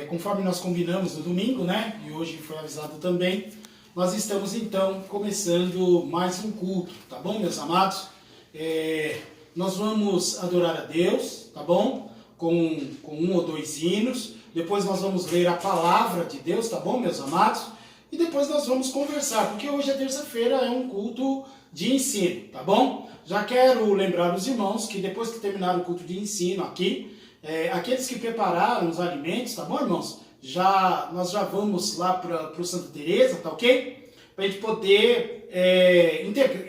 Conforme nós combinamos no domingo, né? E hoje foi avisado também, nós estamos então começando mais um culto, tá bom, meus amados? Nós vamos adorar a Deus, tá bom? Com um ou dois hinos, depois nós vamos ler a palavra de Deus, tá bom, meus amados? E depois nós vamos conversar, porque hoje é terça-feira, é um culto de ensino, tá bom? Já quero lembrar os irmãos que depois que terminar o culto de ensino aqui, aqueles que prepararam os alimentos, tá bom, irmãos? Nós já vamos lá para o Santa Teresa, tá ok? Para a gente poder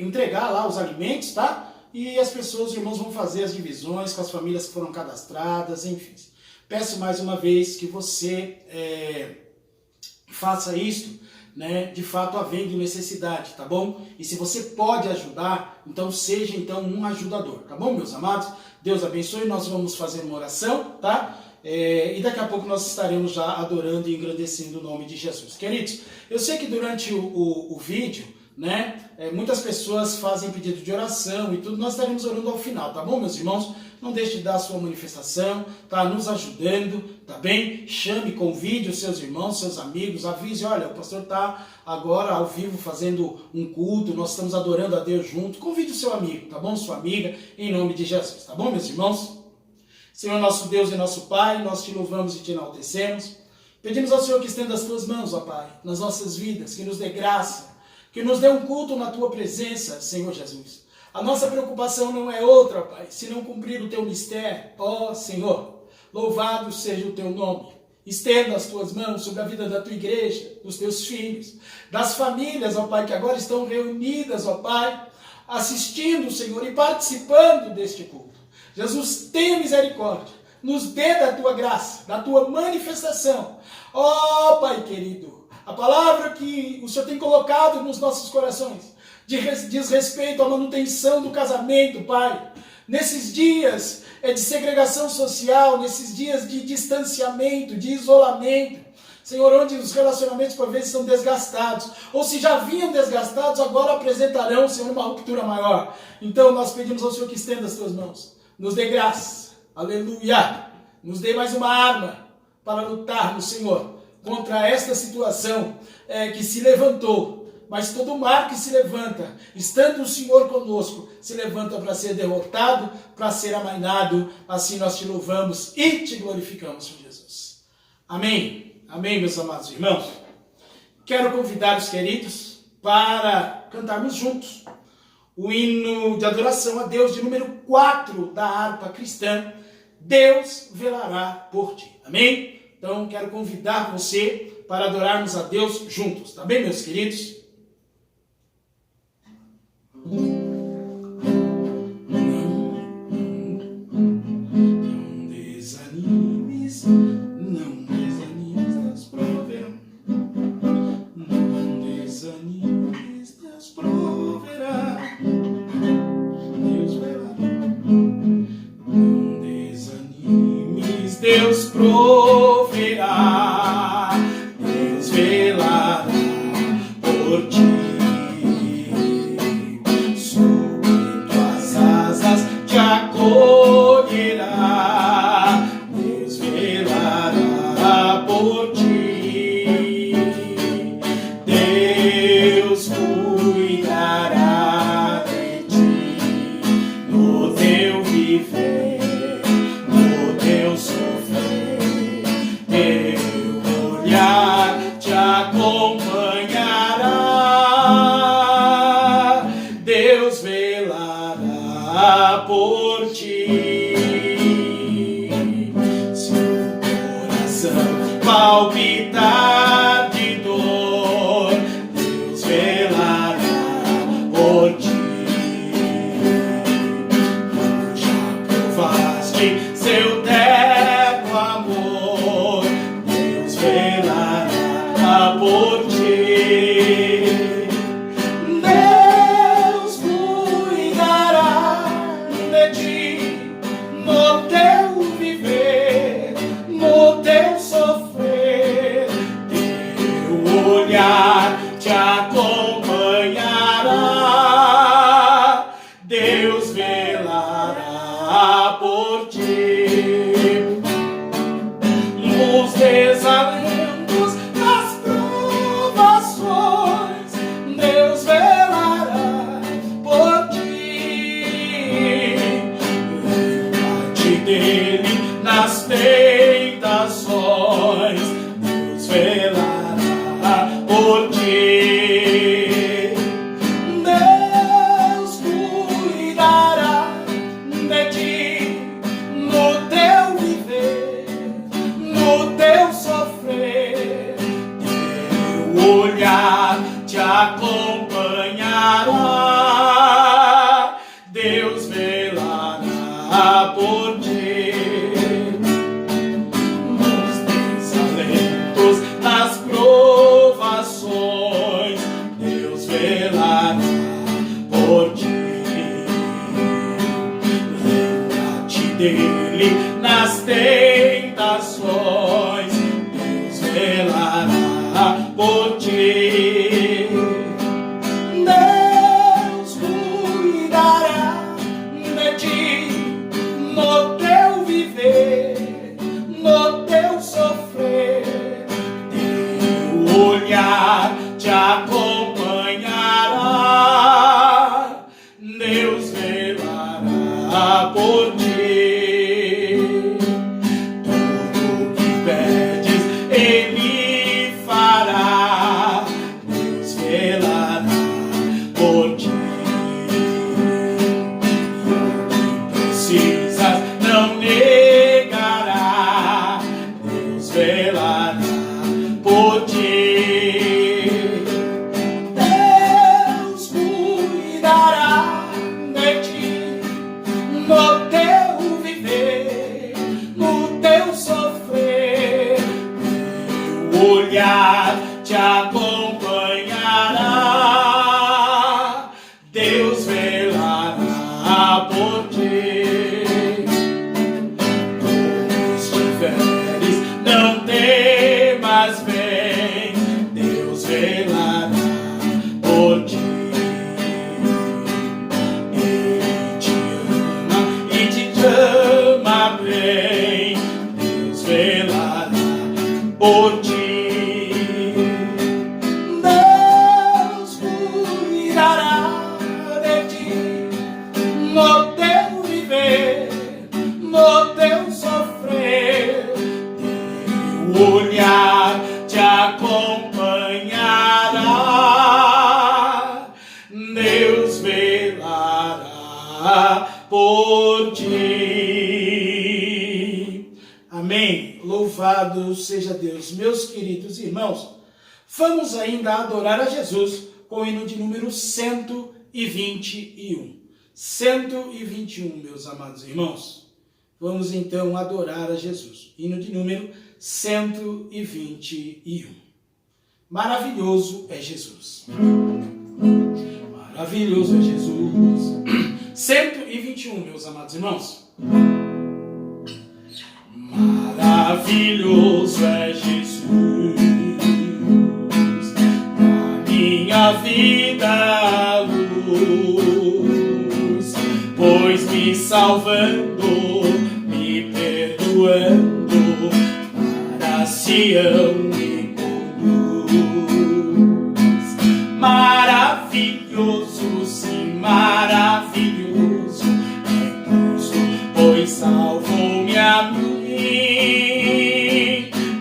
entregar lá os alimentos, tá? E as pessoas, os irmãos, vão fazer as divisões com as famílias que foram cadastradas, enfim. Peço mais uma vez que você faça isto, né, de fato havendo necessidade, tá bom? E se você pode ajudar, então seja então um ajudador, tá bom, meus amados? Deus abençoe, nós vamos fazer uma oração, tá? E daqui a pouco nós estaremos já adorando e engrandecendo o nome de Jesus. Queridos, eu sei que durante o vídeo, né, muitas pessoas fazem pedido de oração e tudo, nós estaremos orando ao final, tá bom, meus irmãos? Não deixe de dar a sua manifestação, tá nos ajudando, tá bem? Chame, convide os seus irmãos, seus amigos, avise, olha, o pastor está agora ao vivo fazendo um culto, nós estamos adorando a Deus junto. Convide o seu amigo, tá bom? Sua amiga, em nome de Jesus, tá bom, meus irmãos? Senhor nosso Deus e nosso Pai, nós te louvamos e te enaltecemos. Pedimos ao Senhor que estenda as tuas mãos, ó Pai, nas nossas vidas, que nos dê graça, que nos dê um culto na tua presença, Senhor Jesus. A nossa preocupação não é outra, Pai, senão cumprir o teu mistério. Ó Senhor, louvado seja o teu nome. Estenda as tuas mãos sobre a vida da tua igreja, dos teus filhos, das famílias, ó Pai, que agora estão reunidas, ó Pai, assistindo, Senhor, e participando deste culto. Jesus, tenha misericórdia, nos dê da tua graça, da tua manifestação. Ó Pai querido, a palavra que o Senhor tem colocado nos nossos corações diz respeito à manutenção do casamento, Pai. Nesses dias de segregação social, nesses dias de distanciamento, de isolamento, Senhor, onde os relacionamentos por vezes são desgastados, ou se já vinham desgastados, agora apresentarão, Senhor, uma ruptura maior. Então nós pedimos ao Senhor que estenda as tuas mãos, nos dê graça, aleluia, nos dê mais uma arma para lutarmos, Senhor, contra esta situação que se levantou. Mas todo mar que se levanta, estando o Senhor conosco, se levanta para ser derrotado, para ser amainado. Assim nós te louvamos e te glorificamos, Senhor Jesus. Amém. Amém, meus amados irmãos. Quero convidar os queridos para cantarmos juntos o hino de adoração a Deus de número 4 da harpa cristã. Deus velará por ti. Amém? Então quero convidar você para adorarmos a Deus juntos. Tá bem, meus queridos? Não desanimes, não desanimes, Deus proverá. Não desanimes, Deus proverá. Deus velará. Não desanimes, Deus proverá. Deus velará por ti. Palpitar de dor, Deus velará por ti. Já provaste seu terno amor, Deus velará por ti. Deus cuidará de ti no teu viver, no teu sofrer. nos desalentos, nas provações, Deus velará por ti. Lembra-te dele nas tentações, Deus velará por ti. Deus cuidará de ti no teu viver, no teu sofrer. Teu olhar te acompanhará. Deus velará por ti. Nos desalentos, nas provações, Deus velará por ti. Lembra-te dele nas tentações, Deus velará por ti. Deus cuidará de ti no teu viver, no teu sofrer. Teu olhar te acompanhará. Deus velará por ti. Tudo que pedes, Ele fará. Deus velará por ti. E o que precisas não negará. Deus velará por ti. Deus cuidará de ti no teu viver, no teu sofrer. Teu olhar te acompanhará. Deus velará por ti. Como estiveres, não temas, vem. Deus velará por ti. Ele te ama e te chama bem. Deus velará por ti. Deus cuidará de ti no teu viver, no teu sofrer. Teu olhar te acompanhará. Deus velará por ti. Amém. Louvado seja Deus. Meus queridos irmãos, vamos ainda adorar a Jesus com o hino de número 121. 121, meus amados irmãos. Vamos então adorar a Jesus. Hino de número 121. Maravilhoso é Jesus. Maravilhoso é Jesus. 121, meus amados irmãos. Maravilhoso é Jesus na minha vida, luz, pois me salvando, me perdoando, para Sião me conduz. Maravilhoso, sim, maravilhoso é Cristo, pois salvou-me a mim.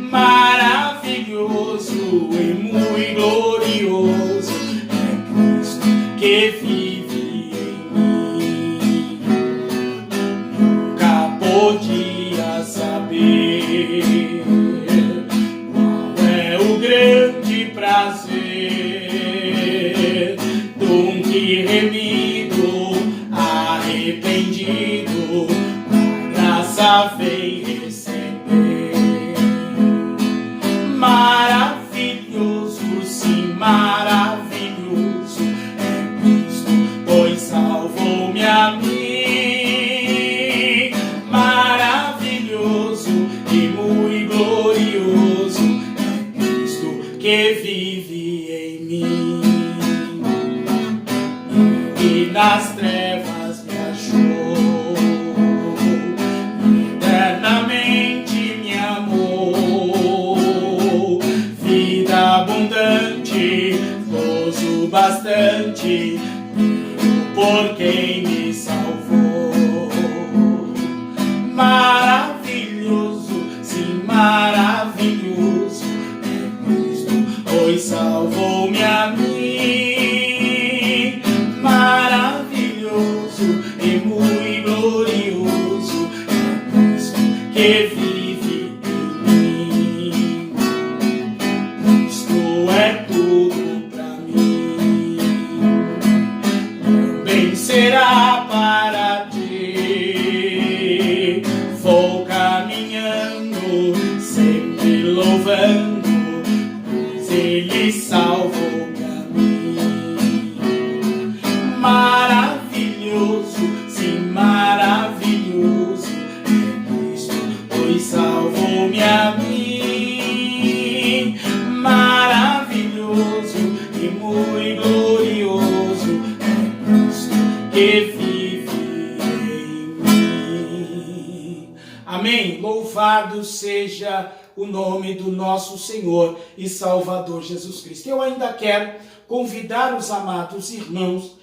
Maravilhoso e muito glorioso é Cristo que vive em mim. Nunca podia saber qual é o grande prazer de um que remido, arrependido, a graça vem receber. Maravilhoso, sim, maravilhoso é Cristo, pois salvou-me a mim. Maravilhoso e muito glorioso é Cristo que vive em mim. E nas trevas me achou, eternamente me amou. bastante por quem me salvou. Maravilhoso, sim, maravilhoso é Cristo, pois salvou-me a mim. Maravilhoso e muito glorioso é Cristo que vive em mim. Cristo é tudo pra mim, também será para ti. Vou caminhando, sempre louvando, pois Ele salvou-me a mim. Maravilhoso, sim, maravilhoso é Cristo, pois salvou-me a mim. Maravilhoso e muito glorioso é Cristo que vive em mim. Amém. Louvado seja o nome do nosso Senhor e Salvador Jesus Cristo. Eu ainda quero convidar os amados irmãos,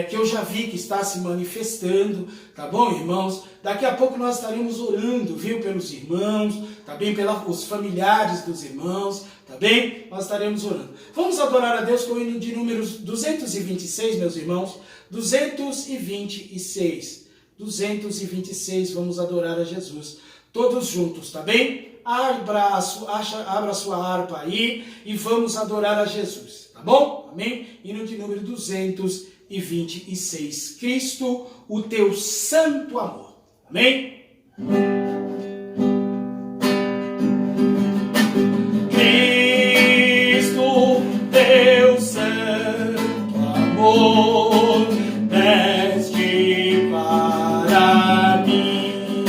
que eu já vi que está se manifestando, tá bom, irmãos? Daqui a pouco nós estaremos orando, viu, pelos irmãos, tá bem? Pelos familiares dos irmãos, tá bem? Nós estaremos orando. Vamos adorar a Deus com o hino de números 226, meus irmãos. 226. 226, vamos adorar a Jesus. Todos juntos, tá bem? Abra a sua harpa aí e vamos adorar a Jesus, tá bom? Amém? Hino de número 226. Cristo, o teu santo amor. Amém? Cristo, teu santo amor, deste para mim.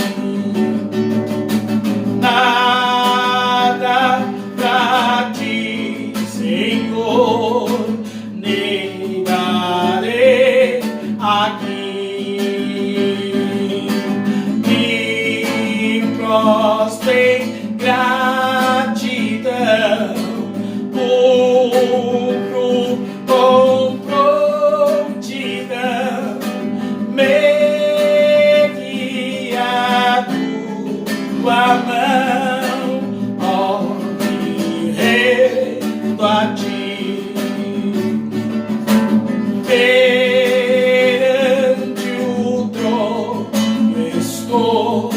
Nada pra ti, Senhor, negarei aqui. Me prostro em gratidão, cumpro com prontidão, me guia tua mão, ó, me rendo a ti. Perante o trono estou,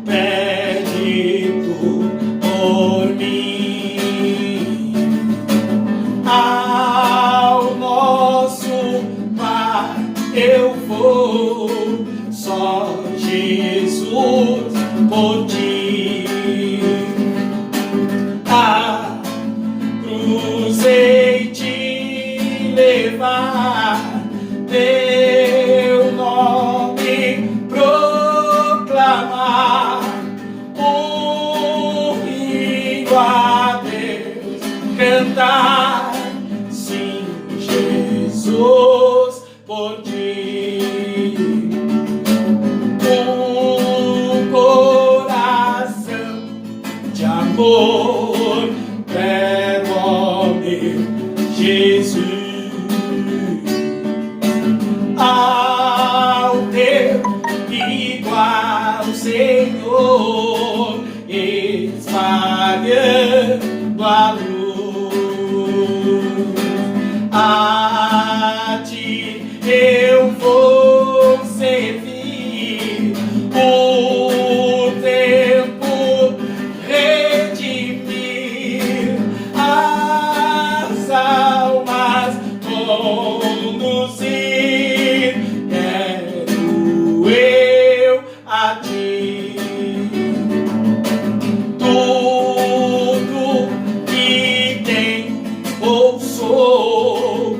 pede tu por mim. Ao nosso Pai eu vou, só Jesus por ti. A cruz hei de levar, teu nome proclamar, unindo a Deus cantar, sim, Jesus por ti. Um coração de amor quero, ó meu Jesus, ao teu igual, Senhor, espalhando a luz. A ti eu vou servir, o tempo redimir, as almas conduzir. Quero eu a ti. Tudo que tem ou sou,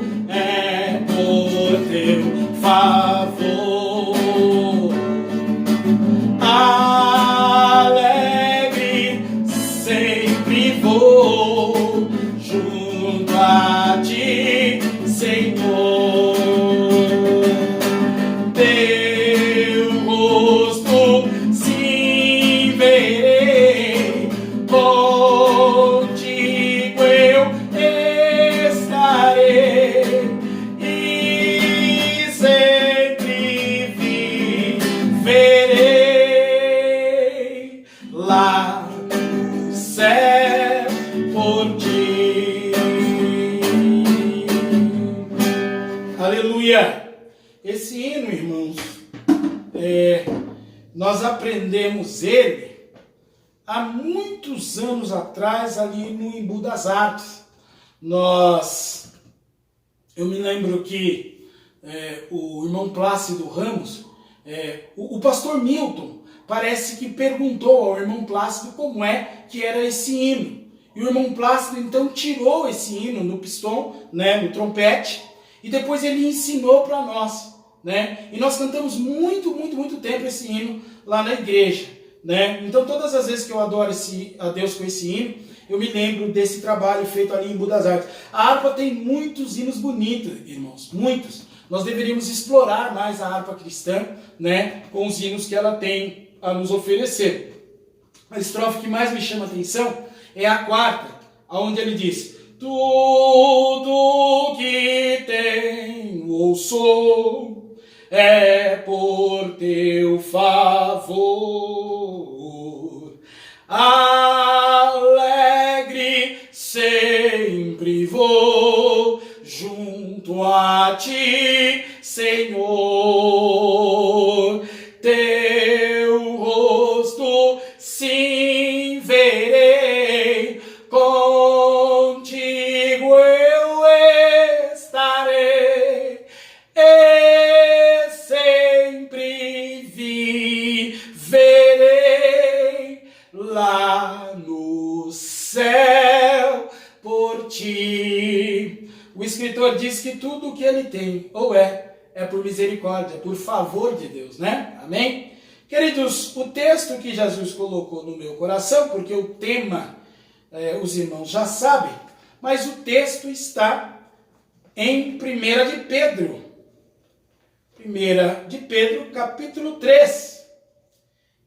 Aleluia! Esse hino, irmãos, nós aprendemos ele há muitos anos atrás, ali no Embu das Artes. Eu me lembro que o irmão Plácido Ramos, o pastor Milton, parece que perguntou ao irmão Plácido como é que era esse hino. E o irmão Plácido então tirou esse hino no pistão, né, no trompete, e depois ele ensinou para nós, né? E nós cantamos muito tempo esse hino lá na igreja, né? Então todas as vezes que eu adoro a Deus com esse hino, eu me lembro desse trabalho feito ali em Embu das Artes. A harpa tem muitos hinos bonitos, irmãos, muitos. Nós deveríamos explorar mais a harpa cristã, né, com os hinos que ela tem a nos oferecer. A estrofe que mais me chama a atenção é a quarta, onde ele diz: tudo que tenho ou sou é por teu favor. Alegre sempre vou junto a ti, Senhor. Teu rosto sim verei, contigo eu estarei, e sempre viverei lá no céu por ti. O escritor diz que tudo o que ele tem, ou é por misericórdia, por favor de Deus, né? Amém? Queridos, o texto que Jesus colocou no meu coração, porque o tema os irmãos já sabem, mas o texto está em 1 de Pedro. 1 de Pedro, capítulo 3.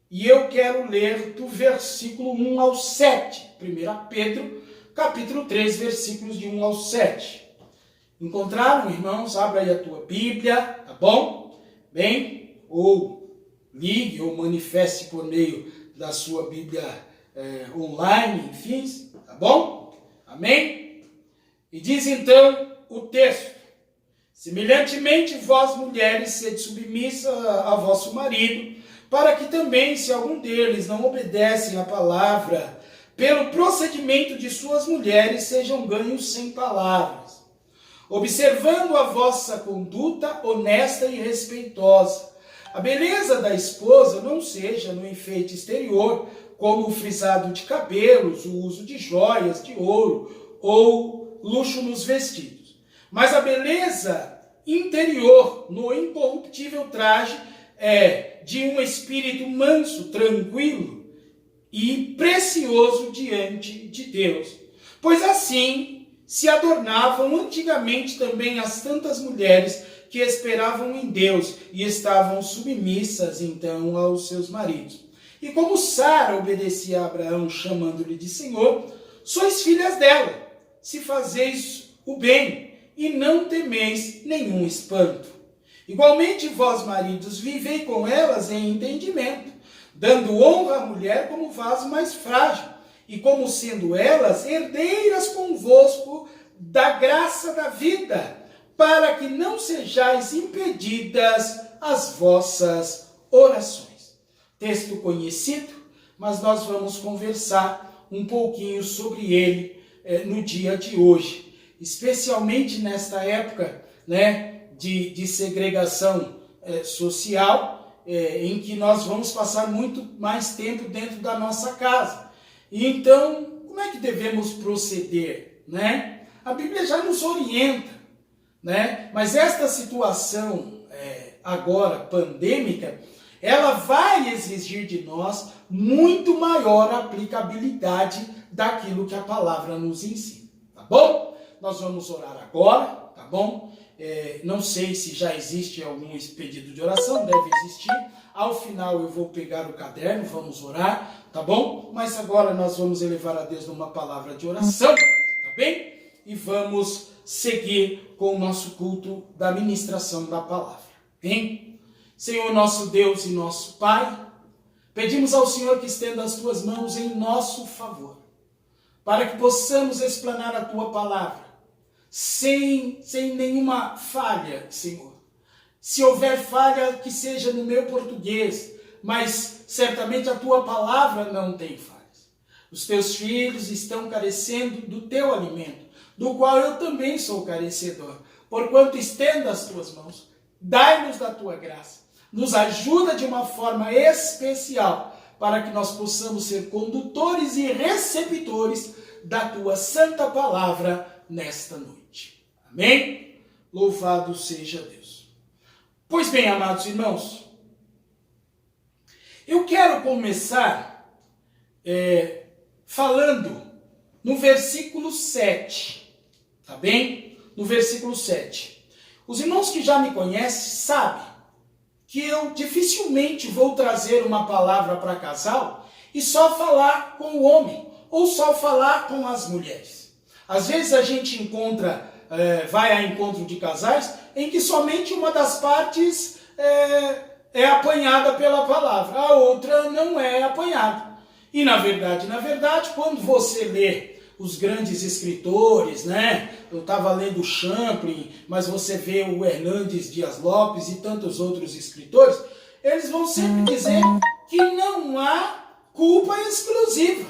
E eu quero ler do versículo 1 ao 7. 1 Pedro, capítulo 3, versículos de 1 ao 7. Encontraram, irmãos? Abra aí a tua Bíblia, tá bom? Bem, ou ligue ou manifeste por meio da sua Bíblia online, enfim, tá bom? Amém? E diz então o texto: semelhantemente vós mulheres sede submissa a vosso marido, para que também, se algum deles não obedecem à palavra, pelo procedimento de suas mulheres sejam ganhos sem palavras, observando a vossa conduta honesta e respeitosa. A beleza da esposa não seja no enfeite exterior, como o frisado de cabelos, o uso de joias, de ouro ou luxo nos vestidos, mas a beleza interior no incorruptível traje de um espírito manso, tranquilo e precioso diante de Deus. Pois assim se adornavam antigamente também as tantas mulheres que esperavam em Deus e estavam submissas então aos seus maridos. E como Sara obedecia a Abraão, chamando-lhe de Senhor, sois filhas dela, se fazeis o bem e não temeis nenhum espanto. Igualmente vós, maridos, vivei com elas em entendimento, dando honra à mulher como vaso mais frágil, e como sendo elas herdeiras convosco da graça da vida, para que não sejais impedidas as vossas orações. Texto conhecido, mas nós vamos conversar um pouquinho sobre ele no dia de hoje, especialmente nesta época, né, de segregação social, em que nós vamos passar muito mais tempo dentro da nossa casa. E então, como é que devemos proceder, né? A Bíblia já nos orienta, né? Mas esta situação agora pandêmica, ela vai exigir de nós muito maior aplicabilidade daquilo que a palavra nos ensina, tá bom? Nós vamos orar agora, tá bom? Não sei se já existe algum pedido de oração, deve existir. Ao final eu vou pegar o caderno, vamos orar, tá bom? Mas agora nós vamos elevar a Deus numa palavra de oração, tá bem? E vamos seguir com o nosso culto da ministração da palavra, bem? Senhor nosso Deus e nosso Pai, pedimos ao Senhor que estenda as tuas mãos em nosso favor, para que possamos explanar a tua palavra, sem nenhuma falha, Senhor. Se houver falha, que seja no meu português, mas certamente a tua palavra não tem falhas. Os teus filhos estão carecendo do teu alimento, do qual eu também sou carecedor. Porquanto estenda as tuas mãos, dai-nos da tua graça, nos ajuda de uma forma especial, para que nós possamos ser condutores e receptores da tua santa palavra nesta noite. Amém? Louvado seja Deus. Pois bem, amados irmãos, eu quero começar falando no versículo 7, tá bem? No versículo 7. Os irmãos que já me conhecem sabem que eu dificilmente vou trazer uma palavra para casal e só falar com o homem, ou só falar com as mulheres. Às vezes a gente vai a encontro de casais em que somente uma das partes é apanhada pela palavra, a outra não é apanhada. E na verdade, quando você lê os grandes escritores, né? Eu estava lendo Champlin, mas você vê o Hernandes Dias Lopes e tantos outros escritores, eles vão sempre dizer que não há culpa exclusiva.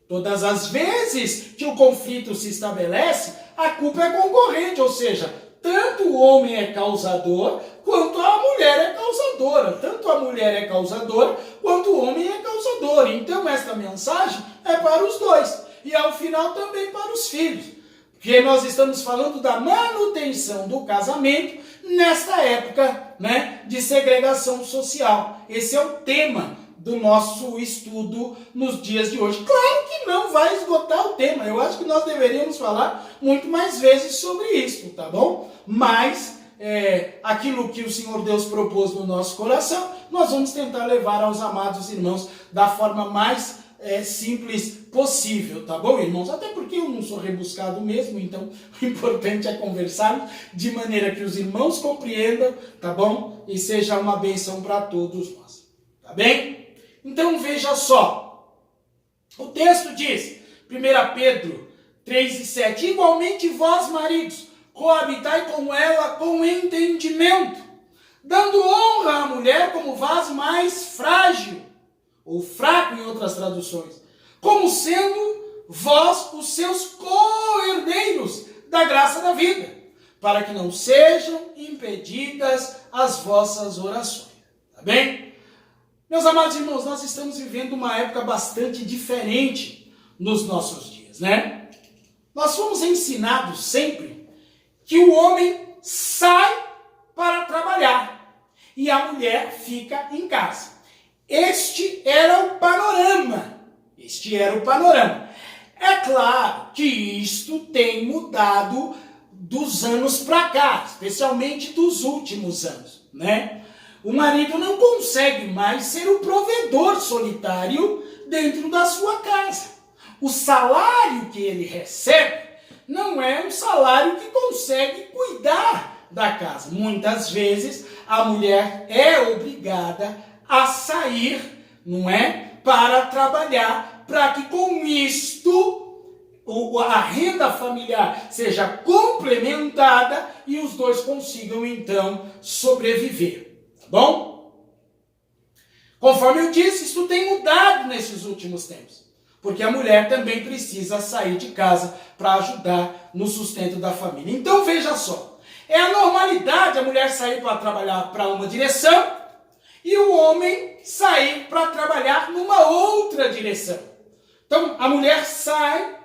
Todas as vezes que o conflito se estabelece, a culpa é concorrente, ou seja, tanto o homem é causador, quanto a mulher é causadora. Tanto a mulher é causadora, quanto o homem é causador. Então esta mensagem é para os dois. E ao final também para os filhos. Porque nós estamos falando da manutenção do casamento nesta época, né, de segregação social. Esse é o tema do nosso estudo nos dias de hoje. Claro que não vai esgotar o tema. Eu acho que nós deveríamos falar muito mais vezes sobre isso, tá bom? Mas aquilo que o Senhor Deus propôs no nosso coração, nós vamos tentar levar aos amados irmãos da forma mais simples possível, tá bom, irmãos? Até porque eu não sou rebuscado mesmo, então o importante é conversarmos de maneira que os irmãos compreendam, tá bom? E seja uma bênção para todos nós, tá bem? Então veja só, o texto diz, 1 Pedro 3:7, igualmente vós, maridos, coabitai com ela com entendimento, dando honra à mulher como vaso mais frágil, ou fraco em outras traduções, como sendo vós os seus co-herdeiros da graça da vida, para que não sejam impedidas as vossas orações. Tá bem? Meus amados irmãos, nós estamos vivendo uma época bastante diferente nos nossos dias, né? Nós fomos ensinados sempre que o homem sai para trabalhar e a mulher fica em casa. Este era o panorama. É claro que isto tem mudado dos anos para cá, especialmente dos últimos anos, né? O marido não consegue mais ser o provedor solitário dentro da sua casa. O salário que ele recebe não é um salário que consegue cuidar da casa. Muitas vezes a mulher é obrigada a sair, não é? Para trabalhar, para que com isto a renda familiar seja complementada e os dois consigam então sobreviver, tá bom? Conforme eu disse, isso tem mudado nesses últimos tempos, porque a mulher também precisa sair de casa para ajudar no sustento da família. Então veja só, é a normalidade a mulher sair para trabalhar para uma direção e o homem sair para trabalhar numa outra direção. Então, a mulher sai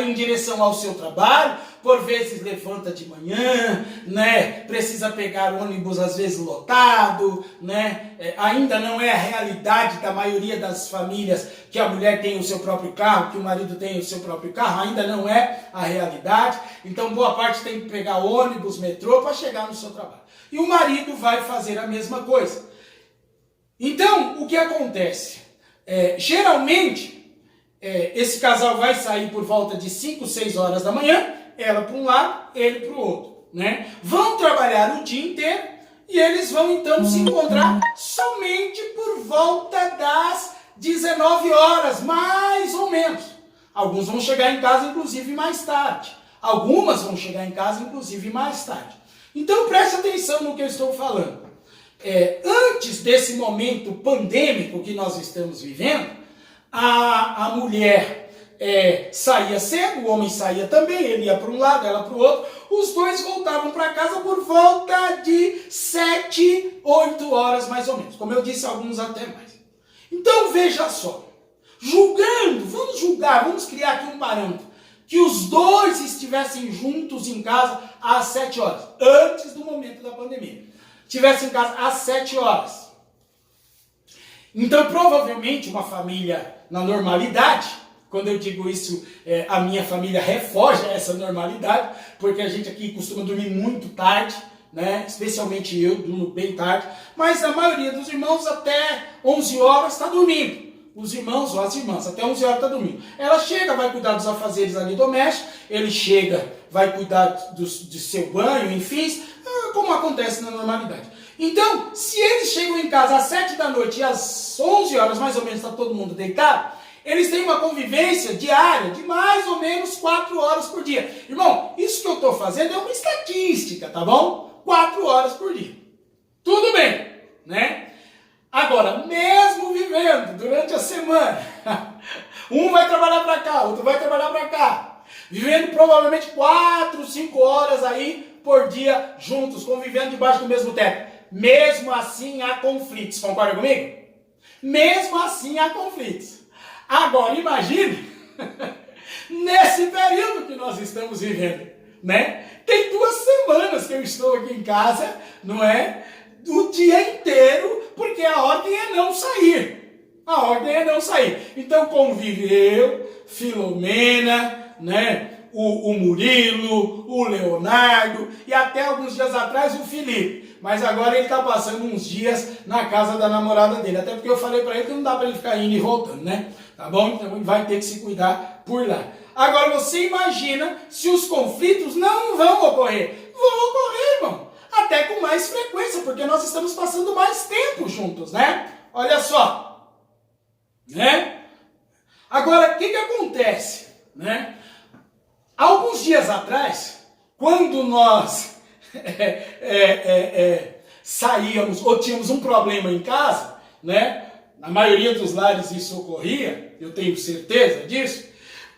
em direção ao seu trabalho, por vezes levanta de manhã, né? Precisa pegar o ônibus às vezes lotado, né? Ainda não é a realidade da maioria das famílias que a mulher tem o seu próprio carro, que o marido tem o seu próprio carro, ainda não é a realidade. Então, boa parte tem que pegar ônibus, metrô para chegar no seu trabalho. E o marido vai fazer a mesma coisa. Então, o que acontece? Geralmente, esse casal vai sair por volta de 5, 6 horas da manhã, ela para um lado, ele para o outro, né? Vão trabalhar o dia inteiro e eles vão então se encontrar somente por volta das 19 horas, mais ou menos. Alguns vão chegar em casa, inclusive, mais tarde. Algumas vão chegar em casa, inclusive, mais tarde. Então preste atenção no que eu estou falando. Antes desse momento pandêmico que nós estamos vivendo, a mulher saía cedo, o homem saía também, ele ia para um lado, ela para o outro, os dois voltavam para casa por volta de 7, 8 horas mais ou menos, como eu disse, alguns até mais. Então veja só, vamos julgar, vamos criar aqui um parâmetro, que os dois estivessem juntos em casa às 7 horas, antes do momento da pandemia, estivessem em casa às 7 horas. Então provavelmente uma família na normalidade, quando eu digo isso, a minha família refoge a essa normalidade, porque a gente aqui costuma dormir muito tarde, né? Especialmente eu, durmo bem tarde, mas a maioria dos irmãos até 11 horas está dormindo. Os irmãos ou as irmãs, até 11 horas está dormindo. Ela chega, vai cuidar dos afazeres ali domésticos, ele chega, vai cuidar do seu banho, enfim, como acontece na normalidade. Então, se eles chegam em casa às 7 da noite e às 11 horas, mais ou menos, está todo mundo deitado, eles têm uma convivência diária de mais ou menos 4 horas por dia. Irmão, isso que eu estou fazendo é uma estatística, tá bom? 4 horas por dia. Tudo bem, né? Agora, mesmo vivendo durante a semana, um vai trabalhar para cá, outro vai trabalhar para cá, vivendo provavelmente 4, 5 horas aí por dia juntos, convivendo debaixo do mesmo teto. Mesmo assim há conflitos, concorda comigo? Mesmo assim há conflitos. Agora imagine, nesse período que nós estamos vivendo, né? Tem 2 semanas que eu estou aqui em casa, não é? O dia inteiro, porque a ordem é não sair. A ordem é não sair. Então convive eu, Filomena, né? O Murilo, o Leonardo e até alguns dias atrás o Felipe. Mas agora ele está passando uns dias na casa da namorada dele. Até porque eu falei para ele que não dá para ele ficar indo e voltando, né? Tá bom? Então ele vai ter que se cuidar por lá. Agora você imagina se os conflitos não vão ocorrer. Vão ocorrer, irmão. Até com mais frequência, porque nós estamos passando mais tempo juntos, né? Olha só. Né? Agora, o que acontece? Né? Alguns dias atrás, quando nós saíamos ou tínhamos um problema em casa, né? Na maioria dos lares isso ocorria, eu tenho certeza disso.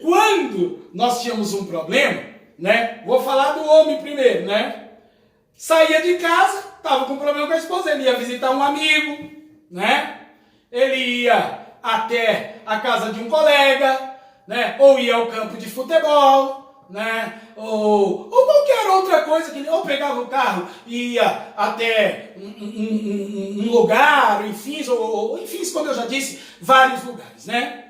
Quando nós tínhamos um problema, né? Vou falar do homem primeiro, né? Saía de casa, estava com problema com a esposa, ele ia visitar um amigo, né? Ele ia até a casa de um colega, né? Ou ia ao campo de futebol, né? Ou qualquer outra coisa, ou pegava o carro e ia até um lugar, enfim, como eu já disse, vários lugares, né?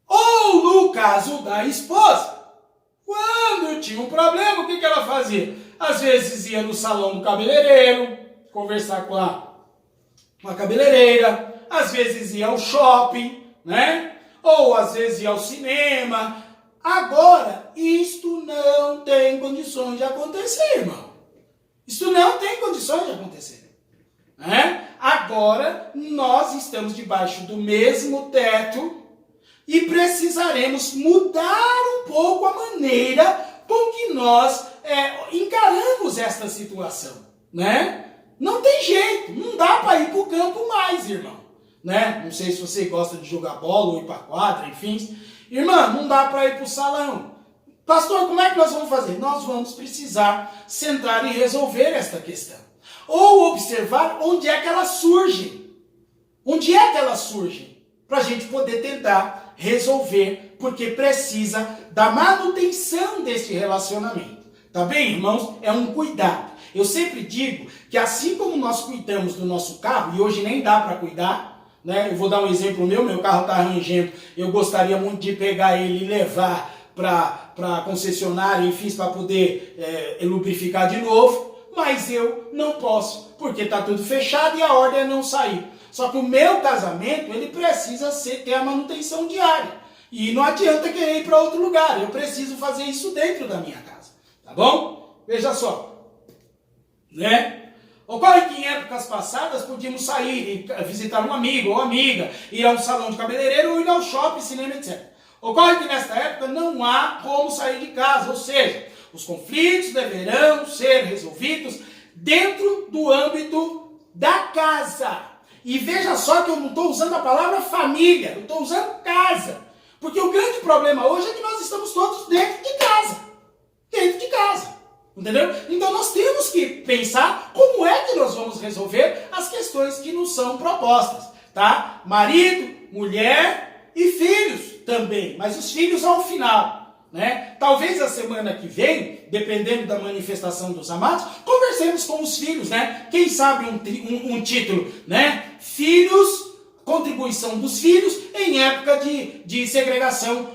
Ou no caso da esposa, quando tinha um problema, o que ela fazia? Às vezes ia no salão do cabeleireiro, conversar com a cabeleireira, às vezes ia ao shopping, né? Ou às vezes ia ao cinema. Agora, isto não tem condições de acontecer, irmão. Isto não tem condições de acontecer. Né? Agora, nós estamos debaixo do mesmo teto e precisaremos mudar um pouco a maneira com que nós encaramos esta situação. Né? Não tem jeito, não dá para ir para o campo mais, irmão. Né? Não sei se você gosta de jogar bola ou ir para a quadra, enfim. Irmã, não dá para ir para o salão. Pastor, como é que nós vamos fazer? Nós vamos precisar sentar e resolver esta questão. Ou observar onde é que elas surgem. Onde é que elas surgem? Para a gente poder tentar resolver, porque precisa da manutenção deste relacionamento. Tá bem, irmãos? É um cuidado. Eu sempre digo que assim como nós cuidamos do nosso carro, e hoje nem dá para cuidar, né? Eu vou dar um exemplo meu carro está ranhento, eu gostaria muito de pegar ele e levar para a concessionária, enfim, para poder lubrificar de novo, mas eu não posso, porque está tudo fechado e a ordem é não sair. Só que o meu casamento, ele precisa ter a manutenção diária, e não adianta querer ir para outro lugar, eu preciso fazer isso dentro da minha casa, tá bom? Veja só, né? Ocorre que em épocas passadas podíamos sair e visitar um amigo ou amiga, ir a um salão de cabeleireiro ou ir ao shopping, cinema, etc. Ocorre que nesta época não há como sair de casa, ou seja, os conflitos deverão ser resolvidos dentro do âmbito da casa. E veja só que eu não estou usando a palavra família, eu estou usando casa. Porque o grande problema hoje é que nós estamos todos dentro de casa. Dentro de casa. Entendeu? Então nós temos que pensar como é que nós vamos resolver as questões que nos são propostas. Tá? Marido, mulher e filhos também. Mas os filhos ao final. Né? Talvez a semana que vem, dependendo da manifestação dos amados, conversemos com os filhos, né? Quem sabe um título, né? Filhos, contribuição dos filhos em época de segregação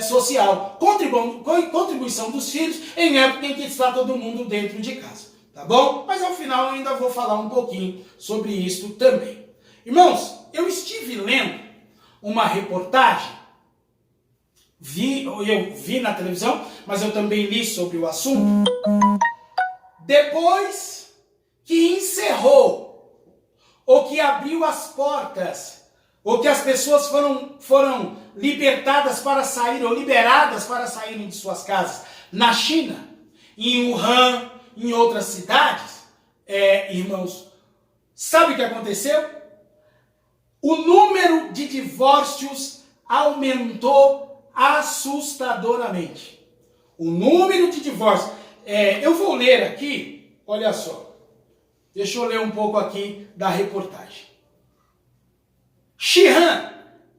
social. Contribuição dos filhos em época em que está todo mundo dentro de casa. Tá bom? Mas ao final eu ainda vou falar um pouquinho sobre isso também. Irmãos, eu estive lendo uma reportagem. Eu vi na televisão, mas eu também li sobre o assunto. Depois que encerrou, ou que abriu as portas, ou que as pessoas foram libertadas para sair, ou liberadas para saírem de suas casas, na China, em Wuhan, em outras cidades, irmãos, sabe o que aconteceu? O número de divórcios aumentou assustadoramente. O número de divórcios. Eu vou ler aqui, olha só. Deixa eu ler um pouco aqui da reportagem. Xi'an,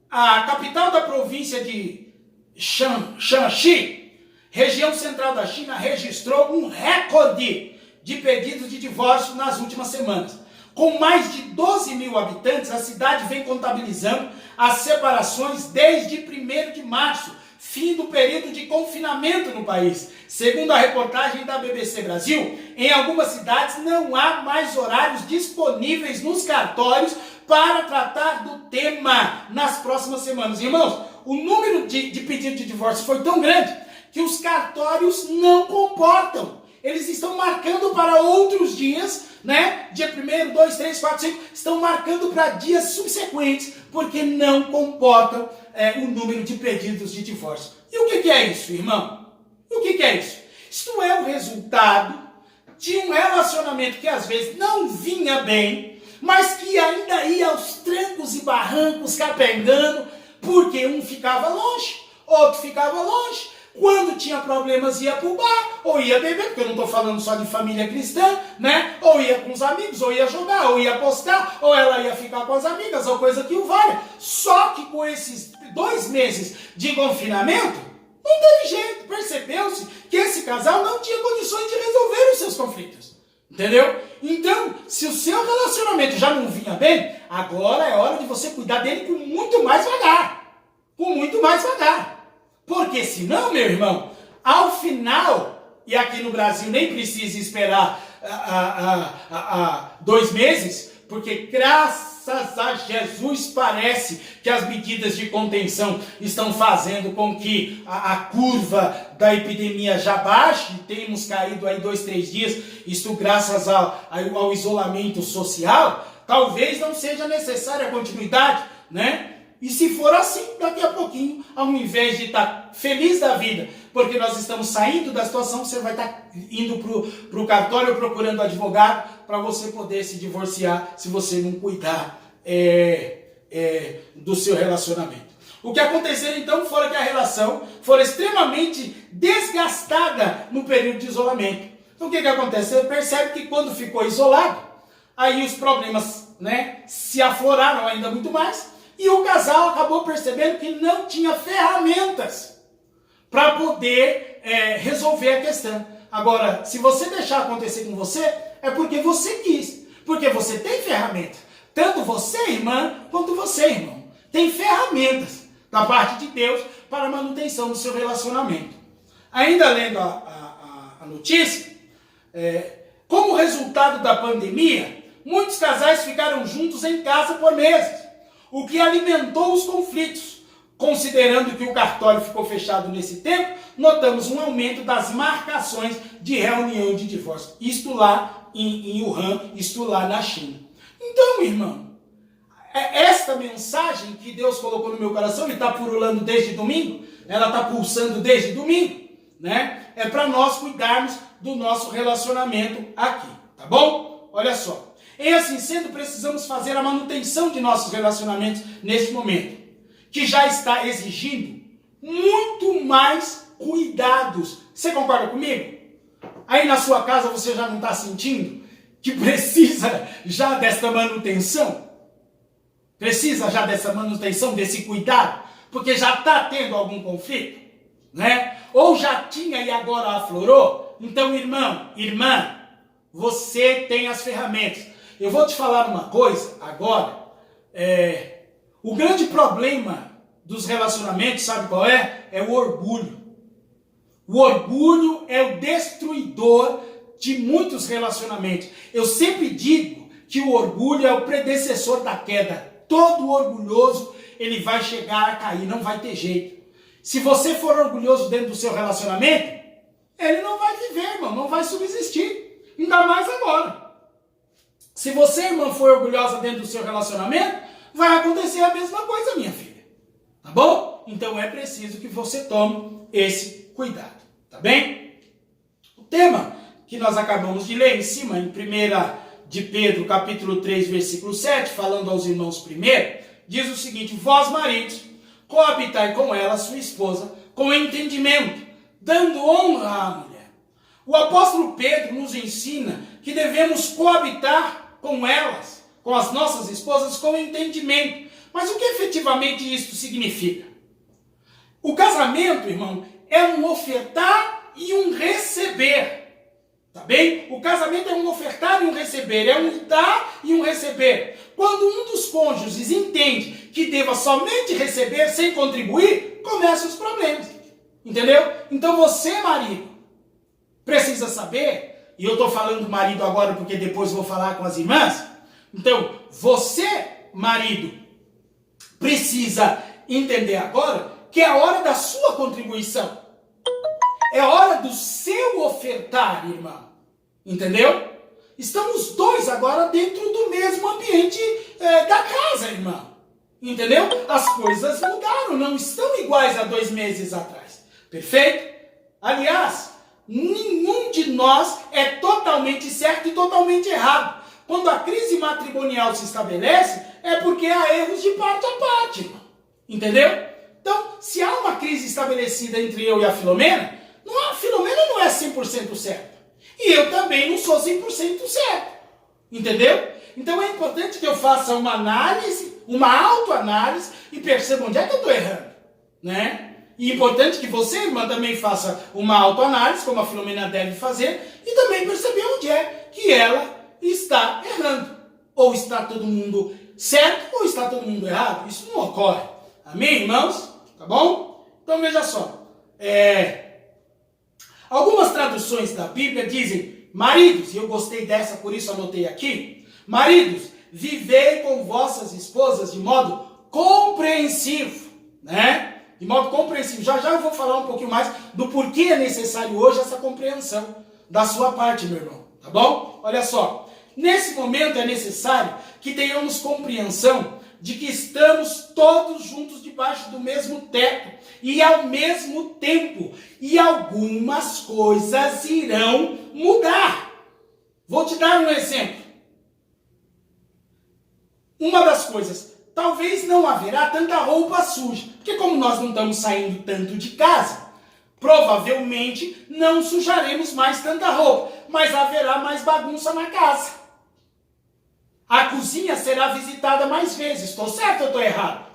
a capital da província de Shanxi, região central da China, registrou um recorde de pedidos de divórcio nas últimas semanas. Com mais de 12 mil habitantes, a cidade vem contabilizando as separações desde 1º de março, fim do período de confinamento no país. Segundo a reportagem da BBC Brasil, em algumas cidades não há mais horários disponíveis nos cartórios para tratar do tema nas próximas semanas. Irmãos, o número de pedidos de divórcio foi tão grande que os cartórios não comportam. Eles estão marcando para outros dias, né? Dia 1º, 2, 3, 4, 5, estão marcando para dias subsequentes, porque não comportam o número de pedidos de divórcio. E o que é isso, irmão? O que é isso? Isto é o resultado de um relacionamento que às vezes não vinha bem, mas que ainda ia aos trancos e barrancos, capengando, porque um ficava longe, outro ficava longe. Quando tinha problemas ia para o bar, ou ia beber, porque eu não estou falando só de família cristã, né? Ou ia com os amigos, ou ia jogar, ou ia apostar, ou ela ia ficar com as amigas, ou coisa que o valha. Só que com esses 2 meses de confinamento, não teve jeito. Percebeu-se que esse casal não tinha condições de resolver os seus conflitos. Entendeu? Então, se o seu relacionamento já não vinha bem, agora é hora de você cuidar dele com muito mais vagar. Com muito mais vagar. Porque senão, meu irmão, ao final, e aqui no Brasil nem precisa esperar 2 meses, porque graças a Jesus parece que as medidas de contenção estão fazendo com que a curva da epidemia já baixe. Temos caído aí 2, 3 dias, isto graças ao isolamento social. Talvez não seja necessária a continuidade, né? E se for assim, daqui a pouquinho, ao invés de estar feliz da vida, porque nós estamos saindo da situação, você vai estar indo para o cartório procurando advogado para você poder se divorciar se você não cuidar do seu relacionamento. O que aconteceu então foi que a relação foi extremamente desgastada no período de isolamento. Então o que acontece? Você percebe que quando ficou isolado, aí os problemas, né, se afloraram ainda muito mais. E o casal acabou percebendo que não tinha ferramentas para poder resolver a questão. Agora, se você deixar acontecer com você, é porque você quis. Porque você tem ferramenta. Tanto você, irmã, quanto você, irmão. Tem ferramentas da parte de Deus para a manutenção do seu relacionamento. Ainda lendo a notícia, como resultado da pandemia, muitos casais ficaram juntos em casa por meses, o que alimentou os conflitos. Considerando que o cartório ficou fechado nesse tempo, notamos um aumento das marcações de reunião de divórcio. Isto lá em Wuhan, isto lá na China. Então, irmão, esta mensagem que Deus colocou no meu coração, e está pululando desde domingo, ela está pulsando desde domingo, né? É para nós cuidarmos do nosso relacionamento aqui, tá tá bom? Olha só. E assim sendo, precisamos fazer a manutenção de nossos relacionamentos neste momento, que já está exigindo muito mais cuidados. Você concorda comigo? Aí na sua casa você já não está sentindo que precisa já dessa manutenção? Precisa já dessa manutenção, desse cuidado? Porque já está tendo algum conflito, né? Ou já tinha e agora aflorou? Então, irmão, irmã, você tem as ferramentas. Eu vou te falar uma coisa agora. O grande problema dos relacionamentos, sabe qual é? É o orgulho. O orgulho é o destruidor de muitos relacionamentos. Eu sempre digo que o orgulho é o predecessor da queda. Todo orgulhoso, ele vai chegar a cair, não vai ter jeito. Se você for orgulhoso dentro do seu relacionamento, ele não vai viver, irmão, não vai subsistir. Ainda mais agora. Se você, irmã, for orgulhosa dentro do seu relacionamento, vai acontecer a mesma coisa, minha filha. Tá bom? Então é preciso que você tome esse cuidado. Tá bem? O tema que nós acabamos de ler em cima, em 1 de Pedro, capítulo 3, versículo 7, falando aos irmãos primeiro, diz o seguinte: vós, maridos, coabitai com ela, sua esposa, com entendimento, dando honra à mulher. O apóstolo Pedro nos ensina que devemos coabitar com elas, com as nossas esposas, com entendimento. Mas o que efetivamente isso significa? O casamento, irmão, é um ofertar e um receber. Tá bem? O casamento é um ofertar e um receber, é um dar e um receber. Quando um dos cônjuges entende que deva somente receber sem contribuir, começam os problemas. Entendeu? Então você, marido, precisa saber, e eu estou falando marido agora porque depois vou falar com as irmãs. Então, você, marido, precisa entender agora que é a hora da sua contribuição. É hora do seu ofertar, irmão. Entendeu? Estamos dois agora dentro do mesmo ambiente da casa, irmão. Entendeu? As coisas mudaram, não estão iguais há 2 meses atrás. Perfeito? Aliás, nenhum de nós é totalmente certo e totalmente errado. Quando a crise matrimonial se estabelece, é porque há erros de parte a parte, irmão. Entendeu? Então, se há uma crise estabelecida entre eu e a Filomena, a Filomena não é 100% certa. E eu também não sou 100% certo. Entendeu? Então é importante que eu faça uma análise, uma autoanálise e perceba onde é que eu estou errando. Né? E é importante que você, irmã, também faça uma autoanálise, como a Filomena deve fazer, e também perceber onde é que ela está errando. Ou está todo mundo certo, ou está todo mundo errado. Isso não ocorre. Amém, irmãos? Tá bom? Então veja só. Algumas traduções da Bíblia dizem: maridos, e eu gostei dessa, por isso anotei aqui. Maridos, vivei com vossas esposas de modo compreensivo, né? De modo compreensivo. Já já eu vou falar um pouquinho mais do porquê é necessário hoje essa compreensão da sua parte, meu irmão. Tá bom? Olha só. Nesse momento é necessário que tenhamos compreensão de que estamos todos juntos debaixo do mesmo teto e ao mesmo tempo, e algumas coisas irão mudar. Vou te dar um exemplo. Uma das coisas, talvez não haverá tanta roupa suja, porque como nós não estamos saindo tanto de casa, provavelmente não sujaremos mais tanta roupa, mas haverá mais bagunça na casa. A cozinha será visitada mais vezes. Estou certo ou estou errado?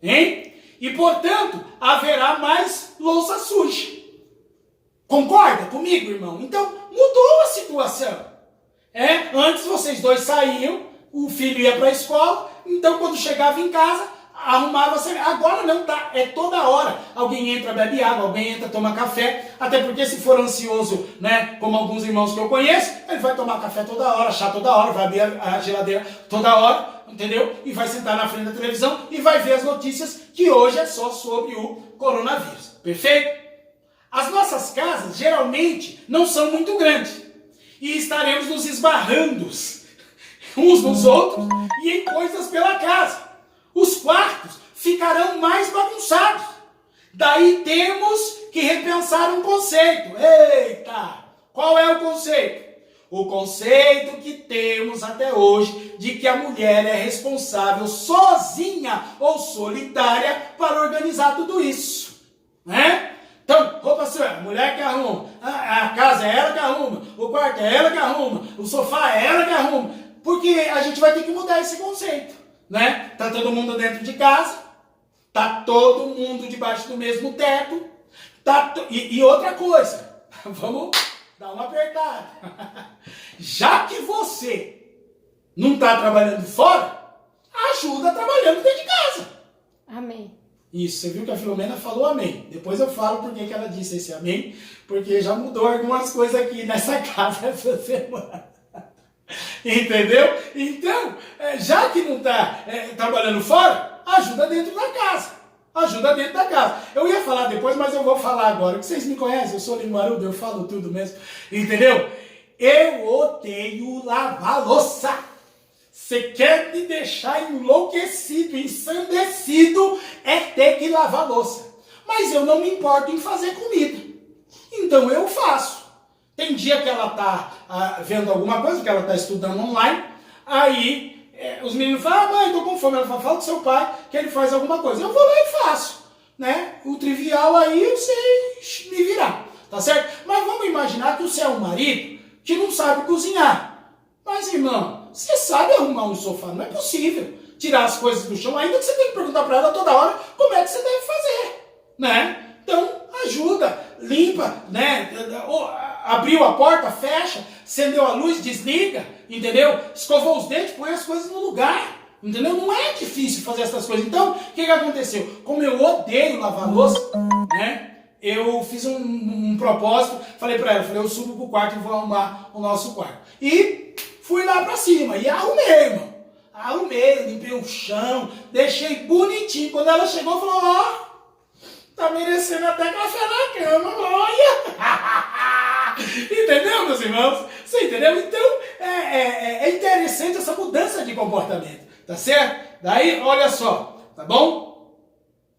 Hein? E, portanto, haverá mais louça suja. Concorda comigo, irmão? Então, mudou a situação. Antes vocês dois saíam, o filho ia para a escola, então quando chegava em casa, arrumava... Agora não dá, é toda hora. Alguém entra, bebe água, alguém entra, toma café, até porque se for ansioso, né, como alguns irmãos que eu conheço, ele vai tomar café toda hora, chá toda hora, vai abrir a geladeira toda hora, entendeu? E vai sentar na frente da televisão e vai ver as notícias, que hoje é só sobre o coronavírus. Perfeito? As nossas casas, geralmente, não são muito grandes. E estaremos nos esbarrando uns nos outros e em coisas pela casa. Os quartos ficarão mais bagunçados. Daí temos que repensar um conceito. Eita! Qual é o conceito? o conceito que temos até hoje de que a mulher é responsável sozinha ou solitária para organizar tudo isso, né? Então, roupa sua, a mulher que arruma, a casa é ela que arruma, o quarto é ela que arruma, o sofá é ela que arruma, porque a gente vai ter que mudar esse conceito, né? Tá todo mundo dentro de casa, tá todo mundo debaixo do mesmo teto, e outra coisa, vamos dar uma apertada. Já que você não está trabalhando fora, ajuda trabalhando dentro de casa. Amém. Isso, você viu que a Filomena falou amém. Depois eu falo por que ela disse esse amém, porque já mudou algumas coisas aqui nessa casa essa semana. Entendeu? Então, já que não está trabalhando fora, ajuda dentro da casa. Ajuda dentro da casa. Eu ia falar depois, mas eu vou falar agora. Que vocês me conhecem, eu sou linguarudo, eu falo tudo mesmo. Entendeu? Eu odeio lavar louça. Você quer me deixar enlouquecido, ensandecido, é ter que lavar louça. Mas eu não me importo em fazer comida. Então eu faço. Tem dia que ela está vendo alguma coisa, que ela está estudando online, aí os meninos falam, mãe, estou com fome. Ela fala com seu pai que ele faz alguma coisa. Eu vou lá e faço. Né? O trivial aí eu sei me virar. Tá certo? Mas vamos imaginar que você é um marido que não sabe cozinhar. Mas, irmão, você sabe arrumar um sofá, não é possível tirar as coisas do chão, ainda que você tem que perguntar para ela toda hora como é que você deve fazer, né? Então, ajuda, limpa, né? Abriu a porta, fecha, acendeu a luz, desliga, entendeu? Escovou os dentes, põe as coisas no lugar, entendeu? Não é difícil fazer essas coisas. Então, o que aconteceu? Como eu odeio lavar louça, né? Eu fiz um propósito, falei para ela, eu subo pro quarto e vou arrumar o nosso quarto. E fui lá pra cima e arrumei, irmão. Arrumei, limpei o chão, deixei bonitinho. Quando ela chegou, falou, ó, tá merecendo até café na cama, olha. Entendeu, meus irmãos? Você entendeu? Então, é interessante essa mudança de comportamento, tá certo? Daí, olha só, tá bom?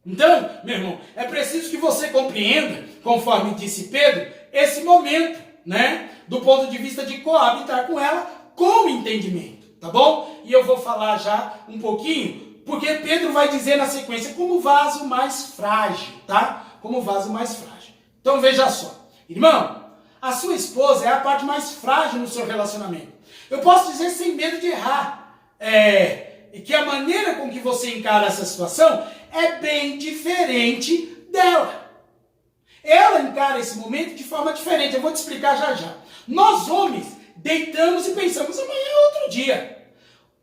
Então, meu irmão, é preciso que você compreenda, conforme disse Pedro, esse momento, né? Do ponto de vista de coabitar com ela com entendimento, tá bom? E eu vou falar já um pouquinho, porque Pedro vai dizer na sequência como vaso mais frágil, tá? Como vaso mais frágil. Então veja só, irmão, a sua esposa é a parte mais frágil no seu relacionamento. Eu posso dizer sem medo de errar, que a maneira com que você encara essa situação é bem diferente dela. Ela encara esse momento de forma diferente. Eu vou te explicar já já. Nós homens deitamos e pensamos, amanhã é outro dia.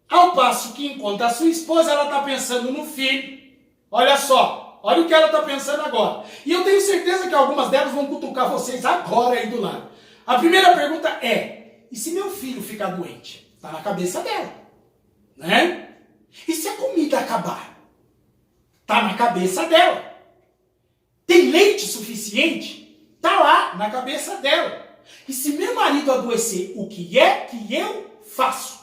Ao passo que enquanto a sua esposa ela está pensando no filho. Olha só, olha o que ela está pensando agora. E eu tenho certeza que algumas delas vão cutucar vocês agora aí do lado. A primeira pergunta é, e se meu filho ficar doente? Está na cabeça dela, né? E se a comida acabar? Está na cabeça dela. Tem leite suficiente? Está lá na cabeça dela. E se meu marido adoecer, o que é que eu faço?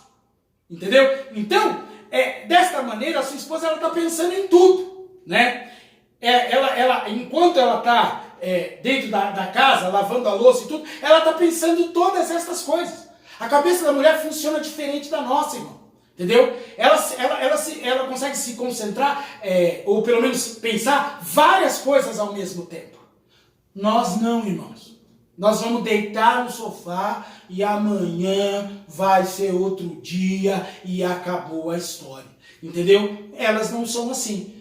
Entendeu? Então, desta maneira, a sua esposa está pensando em tudo, né? Enquanto ela está dentro da casa, lavando a louça e tudo, ela está pensando em todas essas coisas. A cabeça da mulher funciona diferente da nossa, irmão. Entendeu? Ela consegue se concentrar, ou pelo menos pensar várias coisas ao mesmo tempo. Nós não, irmãos. Nós vamos deitar no sofá e amanhã vai ser outro dia e acabou a história. Entendeu? Elas não são assim.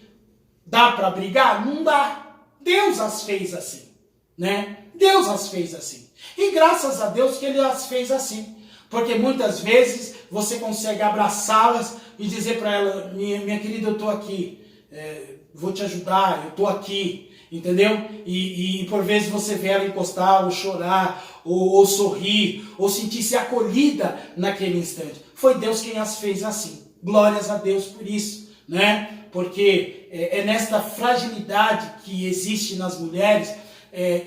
Dá para brigar? Não dá. Deus as fez assim, né? Deus as fez assim. E graças a Deus que Ele as fez assim. Porque muitas vezes você consegue abraçá-las e dizer para ela, minha querida, eu estou aqui, vou te ajudar, eu estou aqui, entendeu? E por vezes você vê ela encostar, ou chorar, ou sorrir, ou sentir-se acolhida naquele instante. Foi Deus quem as fez assim. Glórias a Deus por isso, né? Porque é nesta fragilidade que existe nas mulheres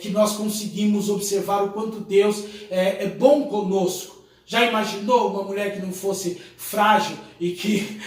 que nós conseguimos observar o quanto Deus é bom conosco. Já imaginou uma mulher que não fosse frágil e que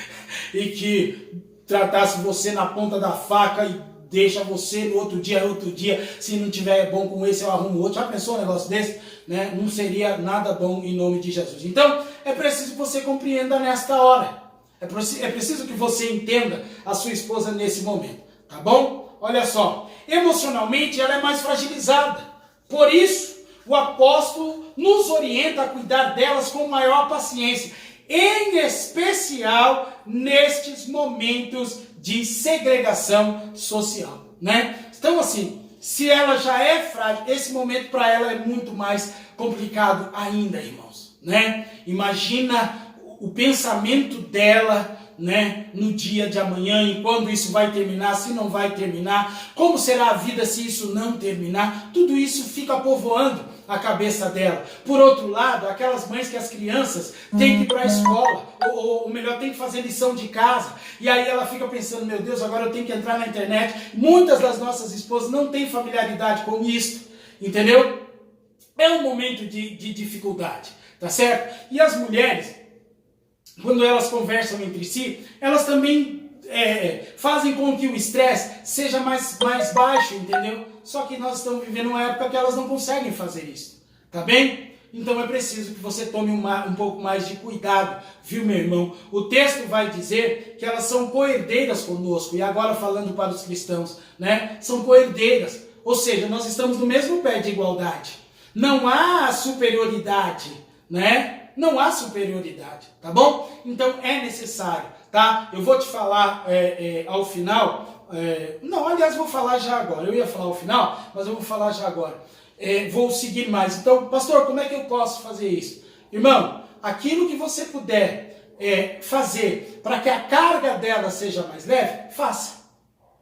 tratasse você na ponta da faca e deixa você no outro dia, se não tiver bom com esse, eu arrumo outro. Já pensou um negócio desse? Né? Não seria nada bom em nome de Jesus. Então, é preciso que você compreenda nesta hora. É preciso que você entenda a sua esposa nesse momento, tá bom? Olha só, emocionalmente ela é mais fragilizada. Por isso, o apóstolo nos orienta a cuidar delas com maior paciência, em especial nestes momentos de segregação social, né? Então, assim, se ela já é frágil, esse momento para ela é muito mais complicado ainda, irmãos, né? Imagina o pensamento dela, né, no dia de amanhã, e quando isso vai terminar, se não vai terminar, como será a vida se isso não terminar, tudo isso fica povoando a cabeça dela. Por outro lado, aquelas mães que as crianças têm que ir para a escola, ou melhor, têm que fazer lição de casa, e aí ela fica pensando, meu Deus, agora eu tenho que entrar na internet. Muitas das nossas esposas não têm familiaridade com isso, entendeu? É um momento de dificuldade, tá certo? E as mulheres, quando elas conversam entre si, elas também fazem com que o estresse seja mais baixo, entendeu? Só que nós estamos vivendo uma época que elas não conseguem fazer isso, tá bem? Então é preciso que você tome um pouco mais de cuidado, viu, meu irmão? O texto vai dizer que elas são coerdeiras conosco, e agora falando para os cristãos, né? São coerdeiras, ou seja, nós estamos no mesmo pé de igualdade. Não há superioridade, né? Não há superioridade, tá bom? Então é necessário, tá? Eu vou te falar ao final, não, aliás, vou falar já agora. Eu ia falar ao final, mas eu vou falar já agora. Vou seguir mais. Então, pastor, como é que eu posso fazer isso? Irmão, aquilo que você puder fazer para que a carga dela seja mais leve, faça.